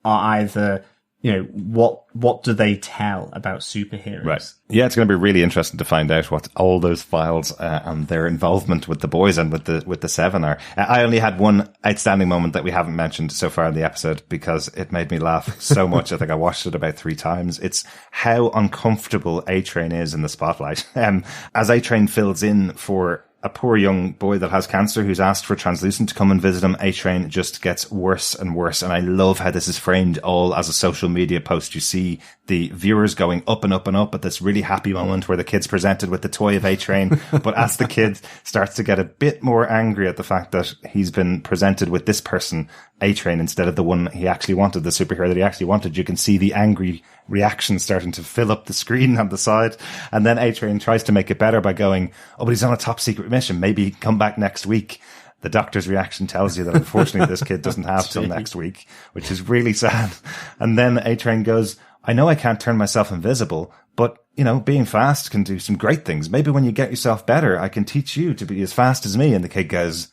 either, what do they tell about superheroes? Right. Yeah, it's going to be really interesting to find out what all those files and their involvement with the boys and with the Seven are. I only had one outstanding moment that we haven't mentioned so far in the episode because it made me laugh so much. I think I watched it about 3 times. It's how uncomfortable A-Train is in the spotlight. As A-Train fills in for a poor young boy that has cancer who's asked for Translucent to come and visit him, A-Train just gets worse and worse. And I love how this is framed all as a social media post. You see the viewers going up and up and up at this really happy moment where the kid's presented with the toy of A-Train. But as the kid starts to get a bit more angry at the fact that he's been presented with this person, A-Train, instead of the one he actually wanted, the superhero that he actually wanted, you can see the angry reaction starting to fill up the screen on the side. And then A-Train tries to make it better by going, oh, but he's on a top secret mission. Maybe come back next week. The doctor's reaction tells you that unfortunately this kid doesn't have till next week, which is really sad. And then A-Train goes, I know I can't turn myself invisible, but, being fast can do some great things. Maybe when you get yourself better, I can teach you to be as fast as me. And the kid goes,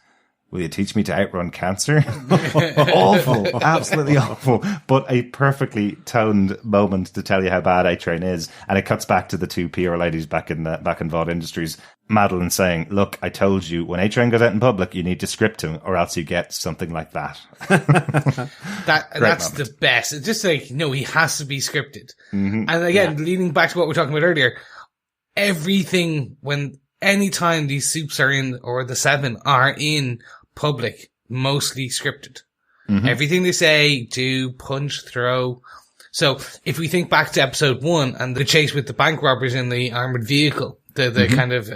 will you teach me to outrun cancer? Awful. Absolutely awful. But a perfectly toned moment to tell you how bad A-Train is. And it cuts back to the 2 PR ladies back in Vought Industries. Madalyn saying, look, I told you when A-Train goes out in public, you need to script him or else you get something like that. That's the best. It's just like, he has to be scripted. Mm-hmm. And again, leading back to what we were talking about earlier, anytime these Supes are in, or the 7 are in public, mostly scripted. Mm-hmm. Everything they say, do, punch, throw. So if we think back to episode 1 and the chase with the bank robbers in the armored vehicle, the kind of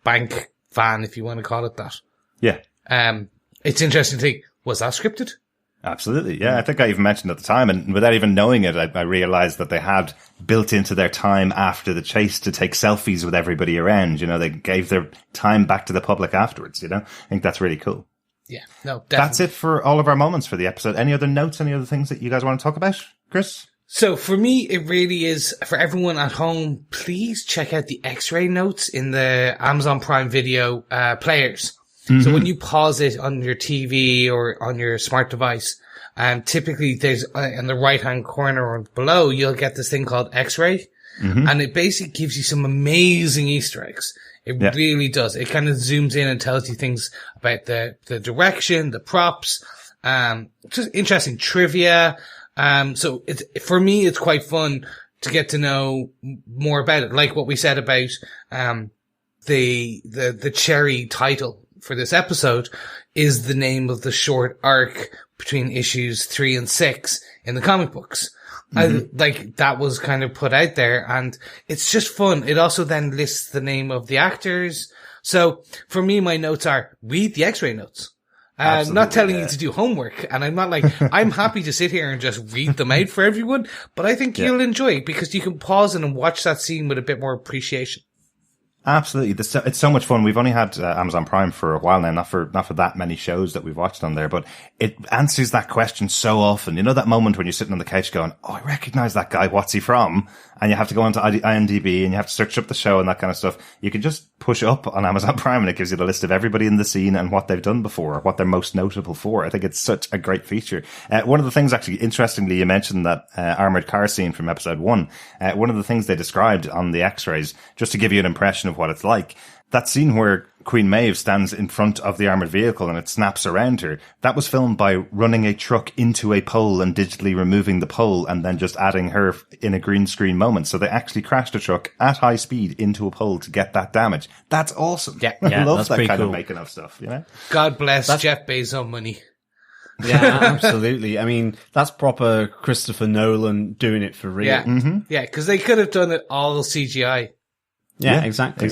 bank van, if you want to call it that. Yeah. It's interesting to think, was that scripted? Absolutely. Yeah. I think I even mentioned at the time, and without even knowing it, I realized that they had built into their time after the chase to take selfies with everybody around. They gave their time back to the public afterwards, I think that's really cool. Yeah. No, definitely. That's it for all of our moments for the episode. Any other notes, any other things that you guys want to talk about, Chris? So for me, it really is, for everyone at home, please check out the X-ray notes in the Amazon Prime Video players. Mm-hmm. So when you pause it on your TV or on your smart device, typically there's in the right-hand corner or below, you'll get this thing called X-ray. Mm-hmm. And it basically gives you some amazing Easter eggs. It really does. It kind of zooms in and tells you things about the direction, the props, just interesting trivia. So for me, it's quite fun to get to know more about it. Like what we said about, the cherry title for this episode is the name of the short arc between issues 3 and 6 in the comic books. Like that was kind of put out there, and it's just fun. It also then lists the name of the actors. So for me, my notes are read the X-ray notes. Not telling you to do homework, and I'm not like, I'm happy to sit here and just read them out for everyone, but I think you'll enjoy it because you can pause it and watch that scene with a bit more appreciation. Absolutely. It's so much fun. We've only had Amazon Prime for a while now, not for that many shows that we've watched on there, but it answers that question so often. You know that moment when you're sitting on the couch going, oh, I recognize that guy. What's he from? And you have to go onto IMDb and you have to search up the show and that kind of stuff. You can just push up on Amazon Prime and it gives you the list of everybody in the scene and what they've done before, or what they're most notable for. I think it's such a great feature. One of the things, actually, interestingly, you mentioned that armored car scene from episode 1. One of the things they described on the X-rays, just to give you an impression of what it's like, that scene where Queen Maeve stands in front of the armored vehicle and it snaps around her, that was filmed by running a truck into a pole and digitally removing the pole and then just adding her in a green screen moment. So they actually crashed a truck at high speed into a pole to get that damage. That's awesome. Yeah, I love that's that kind cool. of making of stuff, you know? God bless Jeff Bezos money. Yeah, absolutely. I mean, that's proper Christopher Nolan doing it for real. Yeah, yeah, because they could have done it all CGI. Yeah, exactly.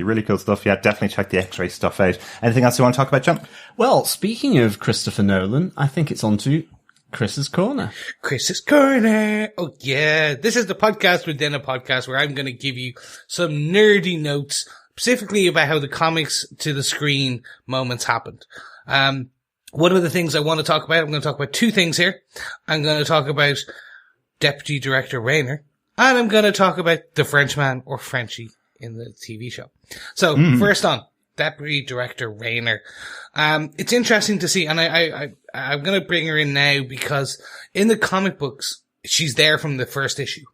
Really cool stuff. Yeah, definitely check the X-ray stuff out. Anything else you want to talk about, John? Well, speaking of Christopher Nolan, I think it's on to Chris's Corner. Chris's Corner. Oh, yeah. This is the podcast within a podcast where I'm going to give you some nerdy notes, specifically about how the comics to the screen moments happened. One of the things I want to talk about, I'm going to talk about two things here. I'm going to talk about Deputy Director Rayner, and I'm going to talk about the Frenchman or Frenchie in the TV show. So first on, Deputy Director Rayner. It's interesting to see, and I'm going to bring her in now because in the comic books, she's there from the first issue.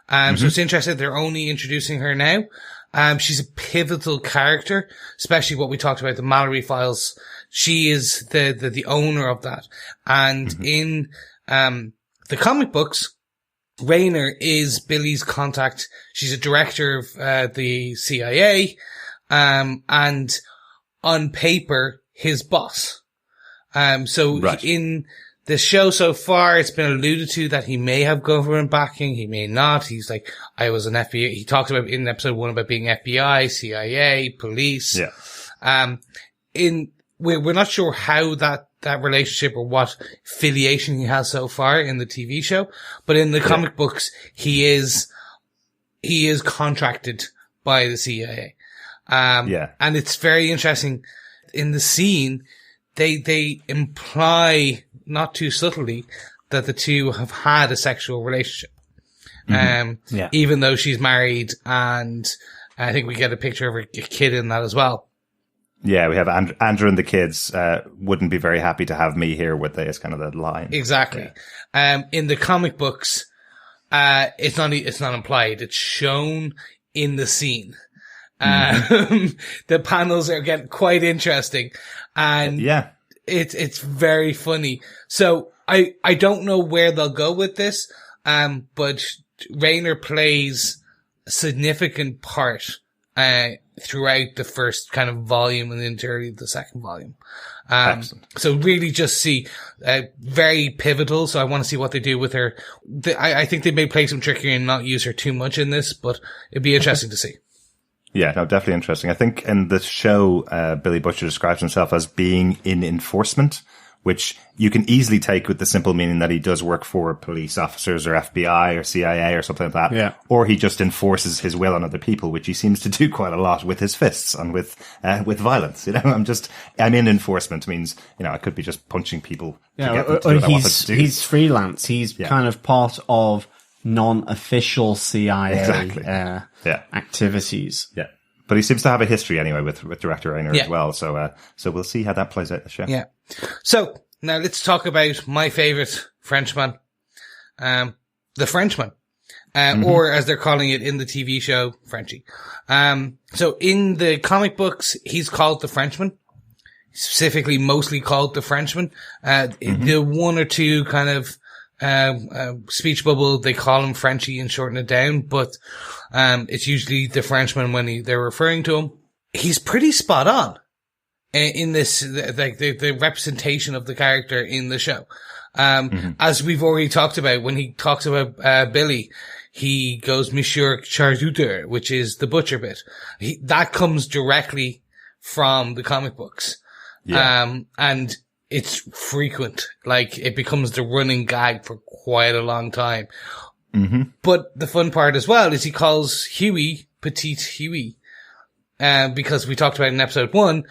So it's interesting they're only introducing her now. She's a pivotal character, especially what we talked about, the Mallory files. She is the owner of that. And in, the comic books, Rayner is Billy's contact. She's a director of, the CIA, and on paper, his boss. In the show so far, it's been alluded to that he may have government backing, he may not. He's like, I was an FBI. He talked about in episode 1 about being FBI, CIA, police. Yeah. We're not sure how that relationship or what affiliation he has so far in the TV show, but in the comic books, he is contracted by the CIA. And it's very interesting. In the scene, they imply, not too subtly, that the two have had a sexual relationship. Even though she's married, and I think we get a picture of a kid in that as well. Yeah, we have Andrew and the kids wouldn't be very happy to have me here with this kind of the line. Exactly. Yeah. In the comic books, it's not implied. It's shown in the scene. The panels are getting quite interesting, and it's very funny. So I don't know where they'll go with this, but Rayner plays a significant part throughout the first kind of volume and into the second volume. So really just see, very pivotal. So I want to see what they do with her. I think they may play some trickery and not use her too much in this, but it'd be interesting to see. Yeah, no, definitely interesting. I think in the show, Billy Butcher describes himself as being in enforcement, which you can easily take with the simple meaning that he does work for police officers or FBI or CIA or something like that. Yeah. Or he just enforces his will on other people, which he seems to do quite a lot with his fists and with violence. You know, I'm in enforcement means, you know, I could be just punching people. He's freelance. He's kind of part of non-official CIA activities. Yeah. But he seems to have a history anyway with Director Rayner as well. So we'll see how that plays out in the show. Yeah. So now let's talk about my favorite Frenchman. The Frenchman. or as they're calling it in the TV show, Frenchie. So in the comic books, he's called the Frenchman. Specifically, mostly called the Frenchman. The one or two kind of speech bubble, they call him Frenchie and shorten it down, but it's usually the Frenchman when they're referring to him. He's pretty spot on in this, like the representation of the character in the show. As we've already talked about, when he talks about Billy, he goes Monsieur Charduter, which is the butcher bit. That comes directly from the comic books. Yeah. And it's frequent. Like, it becomes the running gag for quite a long time. But the fun part as well is he calls Hughie Petite Hughie. Because we talked about in episode 1,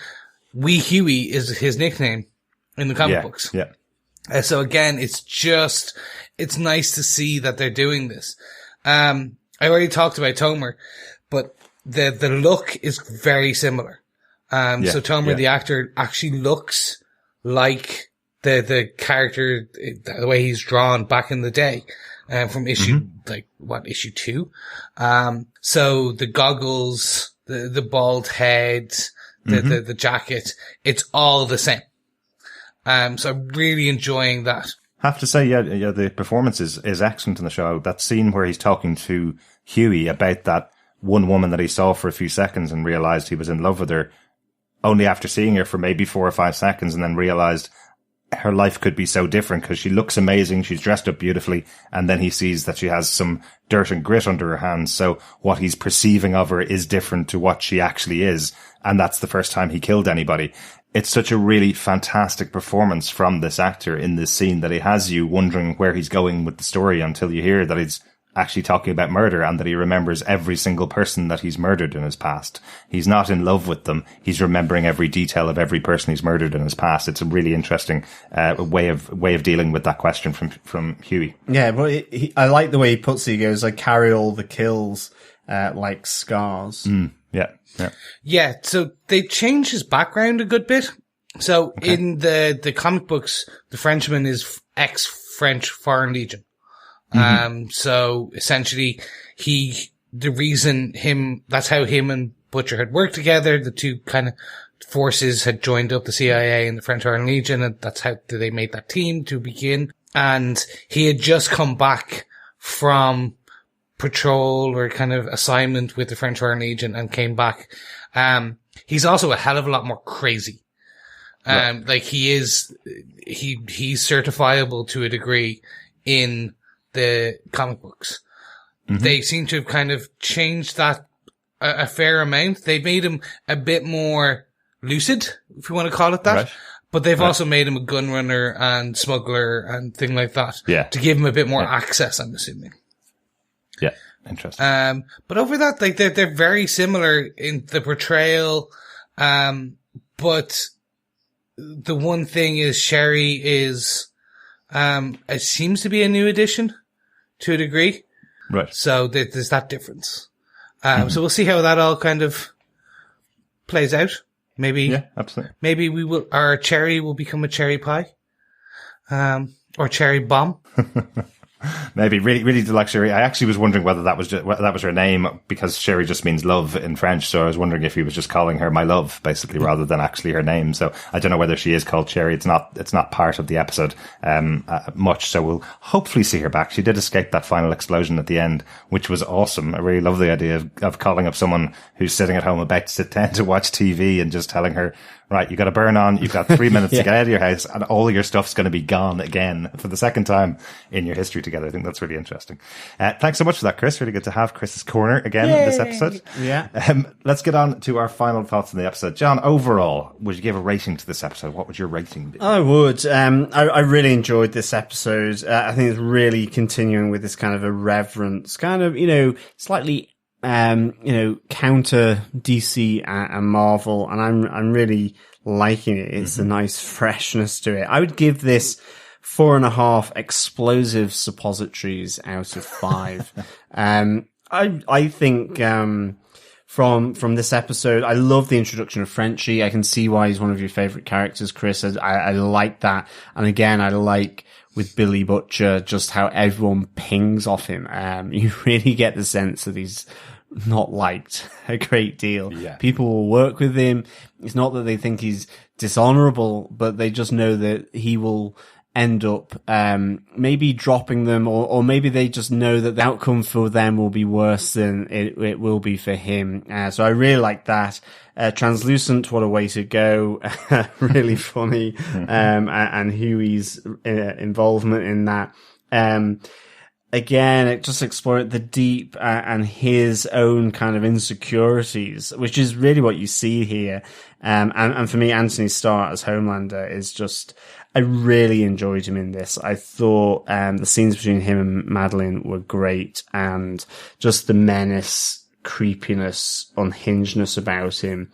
Wee Hughie is his nickname in the comic books. Yeah. So again, it's nice to see that they're doing this. I already talked about Tomer, but the look is very similar. So Tomer, the actor, actually looks like the character, the way he's drawn back in the day, from issue, issue 2. So the goggles, the bald head, the jacket, it's all the same. So I'm really enjoying that. Have to say, the performance is excellent in the show. That scene where he's talking to Hughie about that one woman that he saw for a few seconds and realized he was in love with her, only after seeing her for maybe 4 or 5 seconds, and then realized her life could be so different because she looks amazing. She's dressed up beautifully. And then he sees that she has some dirt and grit under her hands. So what he's perceiving of her is different to what she actually is. And that's the first time he killed anybody. It's such a really fantastic performance from this actor in this scene that he has you wondering where he's going with the story until you hear that he's actually talking about murder and that he remembers every single person that he's murdered in his past. He's not in love with them. He's remembering every detail of every person he's murdered in his past. It's a really interesting way of dealing with that question from Hughie. Yeah, but I like the way he puts it. He goes, I carry all the kills like scars. Yeah, so they changed his background a good bit. So in the comic books, the Frenchman is ex-French Foreign Legion. So essentially that's how him and Butcher had worked together. The two kind of forces had joined up, the CIA and the French Foreign Legion, and that's how they made that team to begin. And he had just come back from patrol or kind of assignment with the French Foreign Legion and came back. He's also a hell of a lot more crazy. Like he's certifiable to a degree in the comic books. They seem to have kind of changed that a fair amount. They made him a bit more lucid, if you want to call it that. Right. But they've also made him a gun runner and smuggler and thing like that. Yeah. To give him a bit more access, I'm assuming. Yeah. Interesting. But over that, like they're very similar in the portrayal. But the one thing is Sherry is, it seems to be a new addition to a degree. Right. So there's that difference. So we'll see how that all kind of plays out. Maybe. Yeah, absolutely. Maybe our cherry will become a cherry pie. Or cherry bomb. Maybe really like Sherry. I actually was wondering whether that was her name, because Sherry just means love in French. So I was wondering if he was just calling her my love, basically, rather than actually her name. So I don't know whether she is called Sherry. It's not part of the episode much. So we'll hopefully see her back. She did escape that final explosion at the end, which was awesome. I really love the idea of calling up someone who's sitting at home about to sit down to watch TV and just telling her, right, you got to burn on. You've got 3 minutes to get out of your house, and all your stuff's going to be gone again for the second time in your history together. I think that's really interesting. Thanks so much for that, Chris. Really good to have Chris's Corner again in this episode. Yeah. Let's get on to our final thoughts on the episode. John, overall, would you give a rating to this episode? What would your rating be? I would. I really enjoyed this episode. I think it's really continuing with this kind of irreverence, kind of, slightly counter DC and Marvel, and I'm really liking it. It's a nice freshness to it. I would give this 4.5 explosive suppositories out of 5. I think from this episode. I love the introduction of Frenchie. I can see why he's one of your favorite characters, Chris. I like that. And again, I like with Billy Butcher just how everyone pings off him. You really get the sense that he's not liked a great deal. Yeah. People will work with him. It's not that they think he's dishonorable, but they just know that he will end up maybe dropping them, or maybe they just know that the outcome for them will be worse than it will be for him. So I really like that. Translucent, what a way to go. Really funny. And Hughie's involvement in that. Again, it just explored the deep and his own kind of insecurities, which is really what you see here. And for me, Anthony Starr as Homelander is just, I really enjoyed him in this. I thought the scenes between him and Madalyn were great, and just the menace, creepiness, unhingedness about him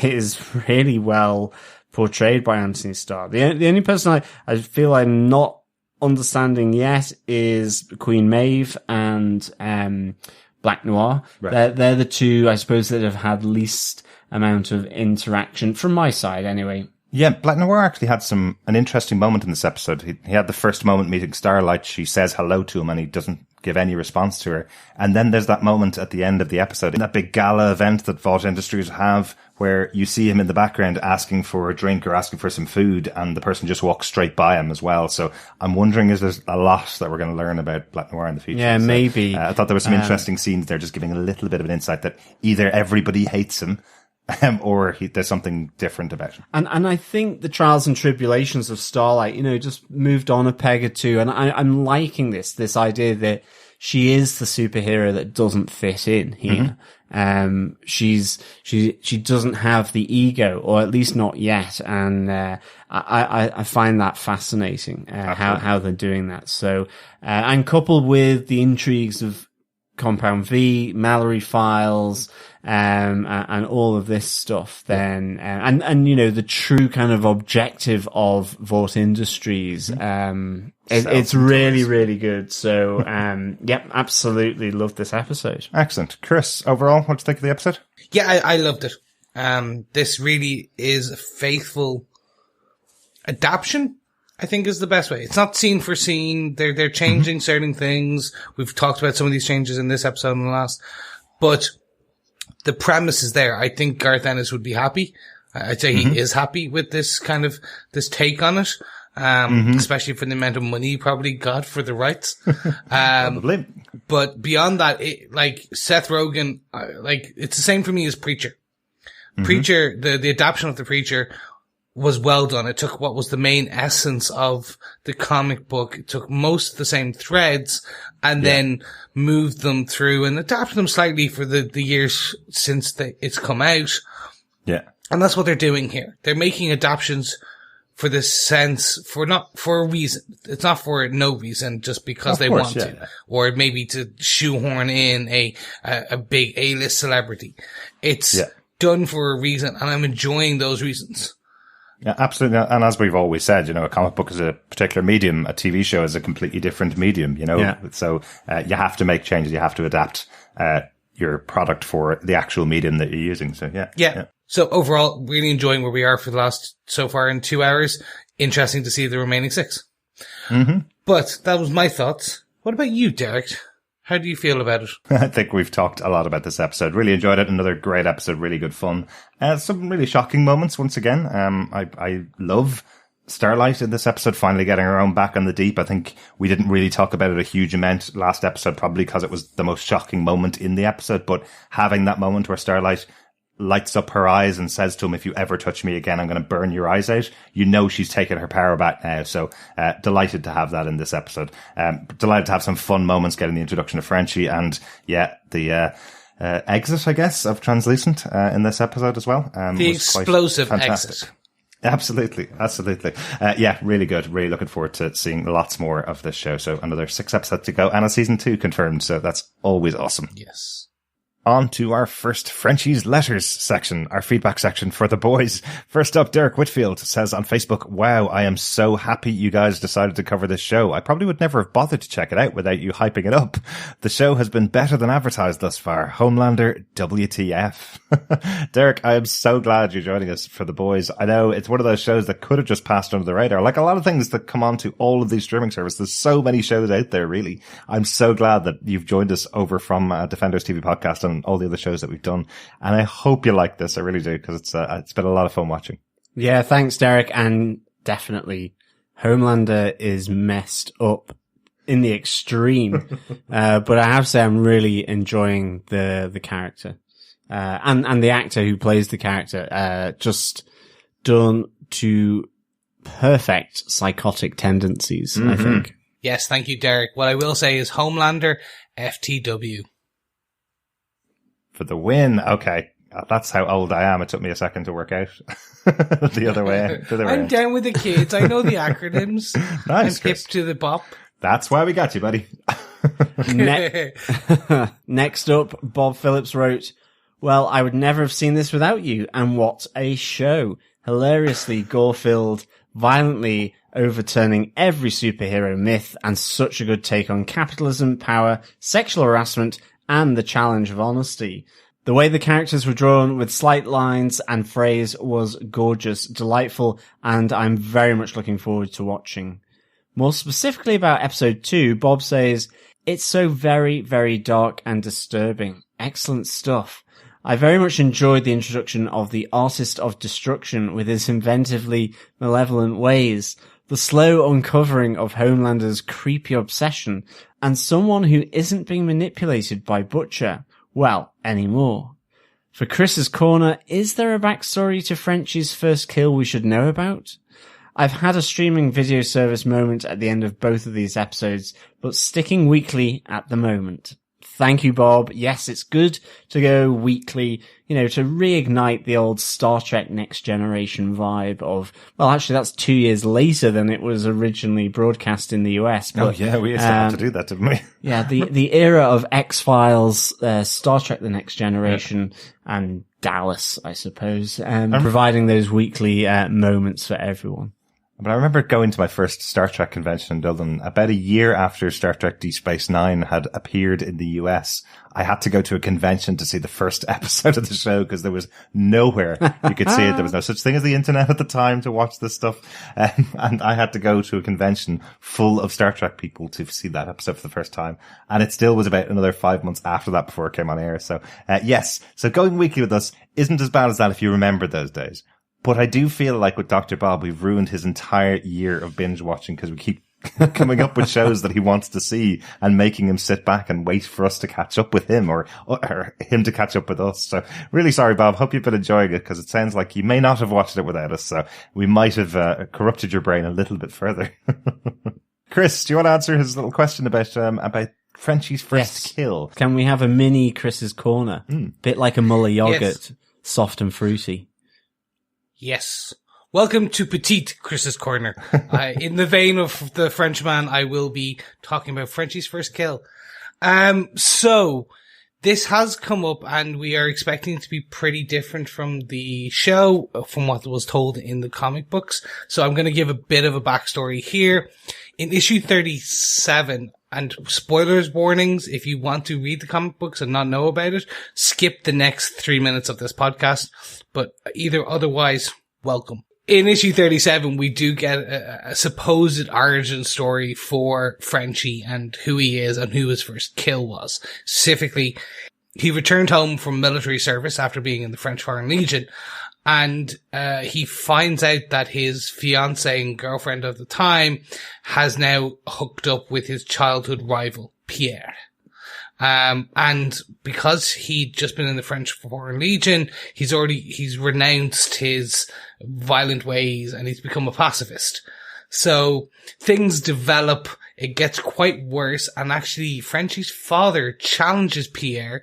is really well portrayed by Anthony Starr. The only person I feel I'm not understanding yet is Queen Maeve and Black Noir. Right. They're the two, I suppose, that have had least amount of interaction from my side anyway. Yeah, Black Noir actually had an interesting moment in this episode. He had the first moment meeting Starlight. She says hello to him and he doesn't give any response to her. And then there's that moment at the end of the episode, in that big gala event that Vought Industries have, where you see him in the background asking for a drink or asking for some food, and the person just walks straight by him as well. So I'm wondering, is there a lot that we're going to learn about Black Noir in the future? Yeah, so, maybe. I thought there was some interesting scenes there, just giving a little bit of an insight that either everybody hates him, or there's something different about him. And I think the trials and tribulations of Starlight, just moved on a peg or two. And I'm liking this idea that she is the superhero that doesn't fit in here. Mm-hmm. She doesn't have the ego, or at least not yet. And, I find that fascinating, how they're doing that. So, and coupled with the intrigues of Compound V, Mallory Files, and all of this stuff, then, and the true kind of objective of Vought Industries, it's really, really good. So, yep, absolutely love this episode. Excellent. Chris, overall, what do you think of the episode? Yeah, I loved it. This really is a faithful adaptation, I think, is the best way. It's not scene for scene. They're changing certain things. We've talked about some of these changes in this episode and the last, but the premise is there. I think Garth Ennis would be happy. I'd say he is happy with this take on it. Especially for the amount of money he probably got for the rights. Probably. But beyond that, Seth Rogen, it's the same for me as Preacher. Preacher, the adaptation of the Preacher was well done. It took what was the main essence of the comic book. It took most of the same threads and then moved them through and adapted them slightly for the years since it's come out. Yeah. And that's what they're doing here. They're making adaptations for the sense, not for a reason. It's not for no reason, just because they want to. Or maybe to shoehorn in a big A-list celebrity. It's done for a reason, and I'm enjoying those reasons. Yeah, absolutely. And as we've always said, a comic book is a particular medium. A TV show is a completely different medium, So, you have to make changes. You have to adapt, your product for the actual medium that you're using. So, yeah. So overall, really enjoying where we are for the last, so far in 2 hours. Interesting to see the remaining 6. But that was my thoughts. What about you, Derek? How do you feel about it? I think we've talked a lot about this episode. Really enjoyed it. Another great episode. Really good fun. Some really shocking moments once again. I love Starlight in this episode, finally getting her own back on the deep. I think we didn't really talk about it a huge amount last episode, probably because it was the most shocking moment in the episode. But having that moment where Starlight lights up her eyes and says to him, if you ever touch me again, I'm going to burn your eyes out. She's taken her power back now. So, delighted to have that in this episode. Delighted to have some fun moments getting the introduction of Frenchie and, the, exit, I guess, of Translucent, in this episode as well. The explosive exit. Absolutely. Really good. Really looking forward to seeing lots more of this show. So another 6 episodes to go and a season 2 confirmed. So that's always awesome. Yes. on to our first Frenchies letters section, our feedback section for the boys. First up, Derek Whitfield says on Facebook, wow, I am so happy you guys decided to cover this show. I probably would never have bothered to check it out without you hyping it up. The show has been better than advertised thus far. Homelander, WTF. Derek, I am so glad you're joining us for the boys. I know it's one of those shows that could have just passed under the radar. Like a lot of things that come on to all of these streaming services. There's so many shows out there, really. I'm so glad that you've joined us over from Defenders TV podcast and all the other shows that we've done. And I hope you like this. I really do, because it's been a lot of fun watching. Yeah, thanks, Derek. And definitely, Homelander is messed up in the extreme. But I have to say I'm really enjoying the character. And the actor who plays the character, just done to perfect psychotic tendencies, I think. Yes, thank you, Derek. What I will say is Homelander, FTW. For the win. Okay. That's how old I am. It took me a second to work out the other way. I'm down with the kids. I know the acronyms. Nice. I'm hip to the bop. That's why we got you, buddy. Next up, Bob Phillips wrote, well, I would never have seen this without you. And what a show. Hilariously gore-filled, violently overturning every superhero myth, and such a good take on capitalism, power, sexual harassment, and the challenge of honesty. The way the characters were drawn with slight lines and phrase was gorgeous, delightful, and I'm very much looking forward to watching. More specifically about episode 2, Bob says, it's so very, very dark and disturbing. Excellent stuff. I very much enjoyed the introduction of the Artist of Destruction with his inventively malevolent ways, the slow uncovering of Homelander's creepy obsession, and someone who isn't being manipulated by Butcher, well, anymore. For Chris's Corner, is there a backstory to Frenchie's first kill we should know about? I've had a streaming video service moment at the end of both of these episodes, but sticking weekly at the moment. Thank you, Bob. Yes, it's good to go weekly, to reignite the old Star Trek Next Generation vibe of, well, actually that's 2 years later than it was originally broadcast in the US. But, we used to have to do that, didn't we? Yeah, the era of X-Files, Star Trek The Next Generation, and Dallas, I suppose, providing those weekly moments for everyone. But I remember going to my first Star Trek convention in Dublin about a year after Star Trek Deep Space Nine had appeared in the US. I had to go to a convention to see the first episode of the show because there was nowhere you could see it. There was no such thing as the internet at the time to watch this stuff. And I had to go to a convention full of Star Trek people to see that episode for the first time. And it still was about another 5 months after that before it came on air. So, yes. So going weekly with us isn't as bad as that if you remember those days. But I do feel like with Dr. Bob, we've ruined his entire year of binge watching because we keep coming up with shows that he wants to see and making him sit back and wait for us to catch up with him or him to catch up with us. So really sorry, Bob. Hope you've been enjoying it because it sounds like you may not have watched it without us. So we might have corrupted your brain a little bit further. Chris, do you want to answer his little question about Frenchie's first kill? Can we have a mini Chris's Corner? Bit like a Muller yogurt, yes. Soft and fruity. Yes. Welcome to Petite Chris's Corner. In the vein of the Frenchman, I will be talking about Frenchie's first kill. So this has come up and we are expecting it to be pretty different from the show, from what was told in the comic books. So I'm going to give a bit of a backstory here. In issue 37, and spoilers warnings, if you want to read the comic books and not know about it, skip the next 3 minutes of this podcast. But otherwise, welcome. In issue 37, we do get a supposed origin story for Frenchie and who he is and who his first kill was. Specifically, he returned home from military service after being in the French Foreign Legion, and he finds out that his fiancée and girlfriend of the time has now hooked up with his childhood rival, Pierre. And because he'd just been in the French Foreign Legion, he's renounced his violent ways and he's become a pacifist. So things develop, it gets quite worse, and actually Frenchie's father challenges Pierre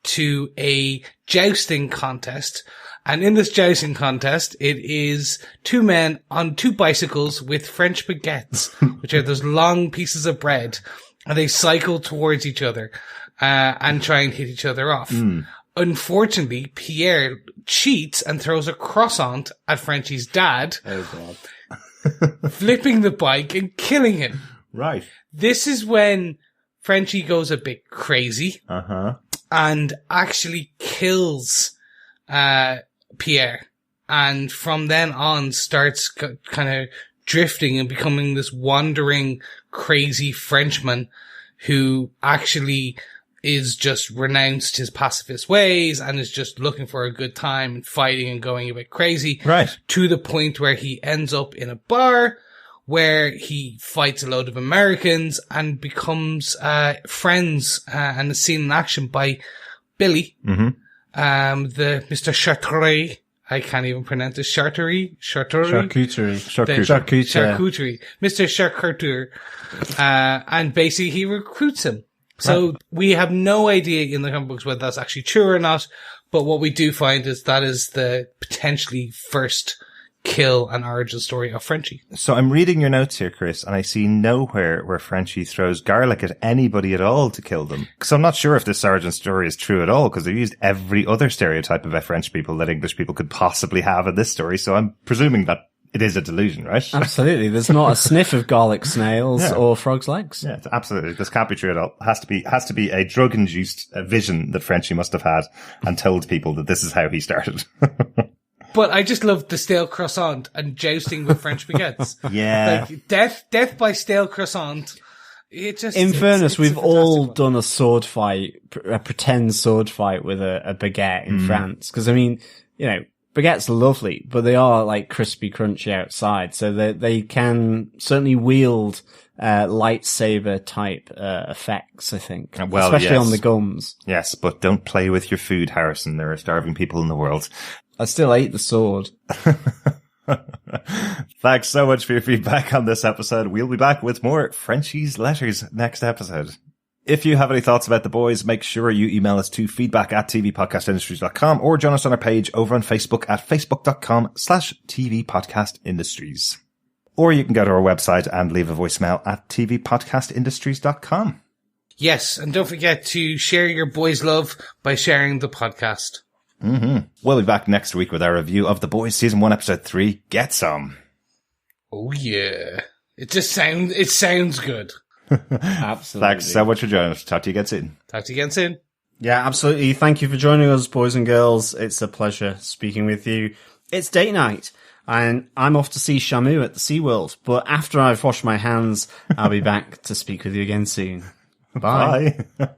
to a jousting contest. And in this jousting contest, it is two men on two bicycles with French baguettes, which are those long pieces of bread, and they cycle towards each other. and try and hit each other off. Unfortunately, Pierre cheats and throws a croissant at Frenchie's dad, flipping the bike and killing him. Right. This is when Frenchie goes a bit crazy and actually kills Pierre. And from then on starts kind of drifting and becoming this wandering, crazy Frenchman who actually is just renounced his pacifist ways and is just looking for a good time and fighting and going a bit crazy. Right. To the point where he ends up in a bar where he fights a load of Americans and becomes friends and is seen in action by Billy, the Mr. Chartres. I can't even pronounce it. Charcuterie. Mr. Charcuterie. And basically he recruits him. So we have no idea in the comic books whether that's actually true or not. But what we do find is that is the potentially first kill and origin story of Frenchie. So I'm reading your notes here, Chris, and I see nowhere where Frenchie throws garlic at anybody at all to kill them. Because I'm not sure if this origin story is true at all, because they've used every other stereotype of French people that English people could possibly have in this story. So I'm presuming that it is a delusion, right? Absolutely. There's not a sniff of garlic snails or frog's legs. Yeah, absolutely. This can't be true at all. It has to be a drug-induced vision that Frenchie must have had and told people that this is how he started. But I just love the stale croissant and jousting with French baguettes. Yeah. Like death by stale croissant. It just, in fairness, it's we've a all fantastic one. done a sword fight, a pretend sword fight with a baguette in France. Because, I mean, you know, baguettes are lovely, but they are like crispy, crunchy outside. So they can certainly wield lightsaber type effects, I think. Well, especially yes. on the gums. Yes, but don't play with your food, Harrison. There are starving people in the world. I still ate the sword. Thanks so much for your feedback on this episode. We'll be back with more Frenchie's letters next episode. If you have any thoughts about The Boys, make sure you email us to feedback@tvpodcastindustries.com or join us on our page over on Facebook at facebook.com/tvpodcastindustries. Or you can go to our website and leave a voicemail at tvpodcastindustries.com. Yes, and don't forget to share your boys' love by sharing the podcast. We'll be back next week with our review of The Boys Season 1, Episode 3, Get Some. Oh yeah. It sounds good. Absolutely. Thanks so much for joining us. Talk to you again soon. Talk to you again soon. Yeah, absolutely. Thank you for joining us, boys and girls. It's a pleasure speaking with you. It's date night, and I'm off to see Shamu at the SeaWorld. But after I've washed my hands, I'll be back to speak with you again soon. Bye. Bye.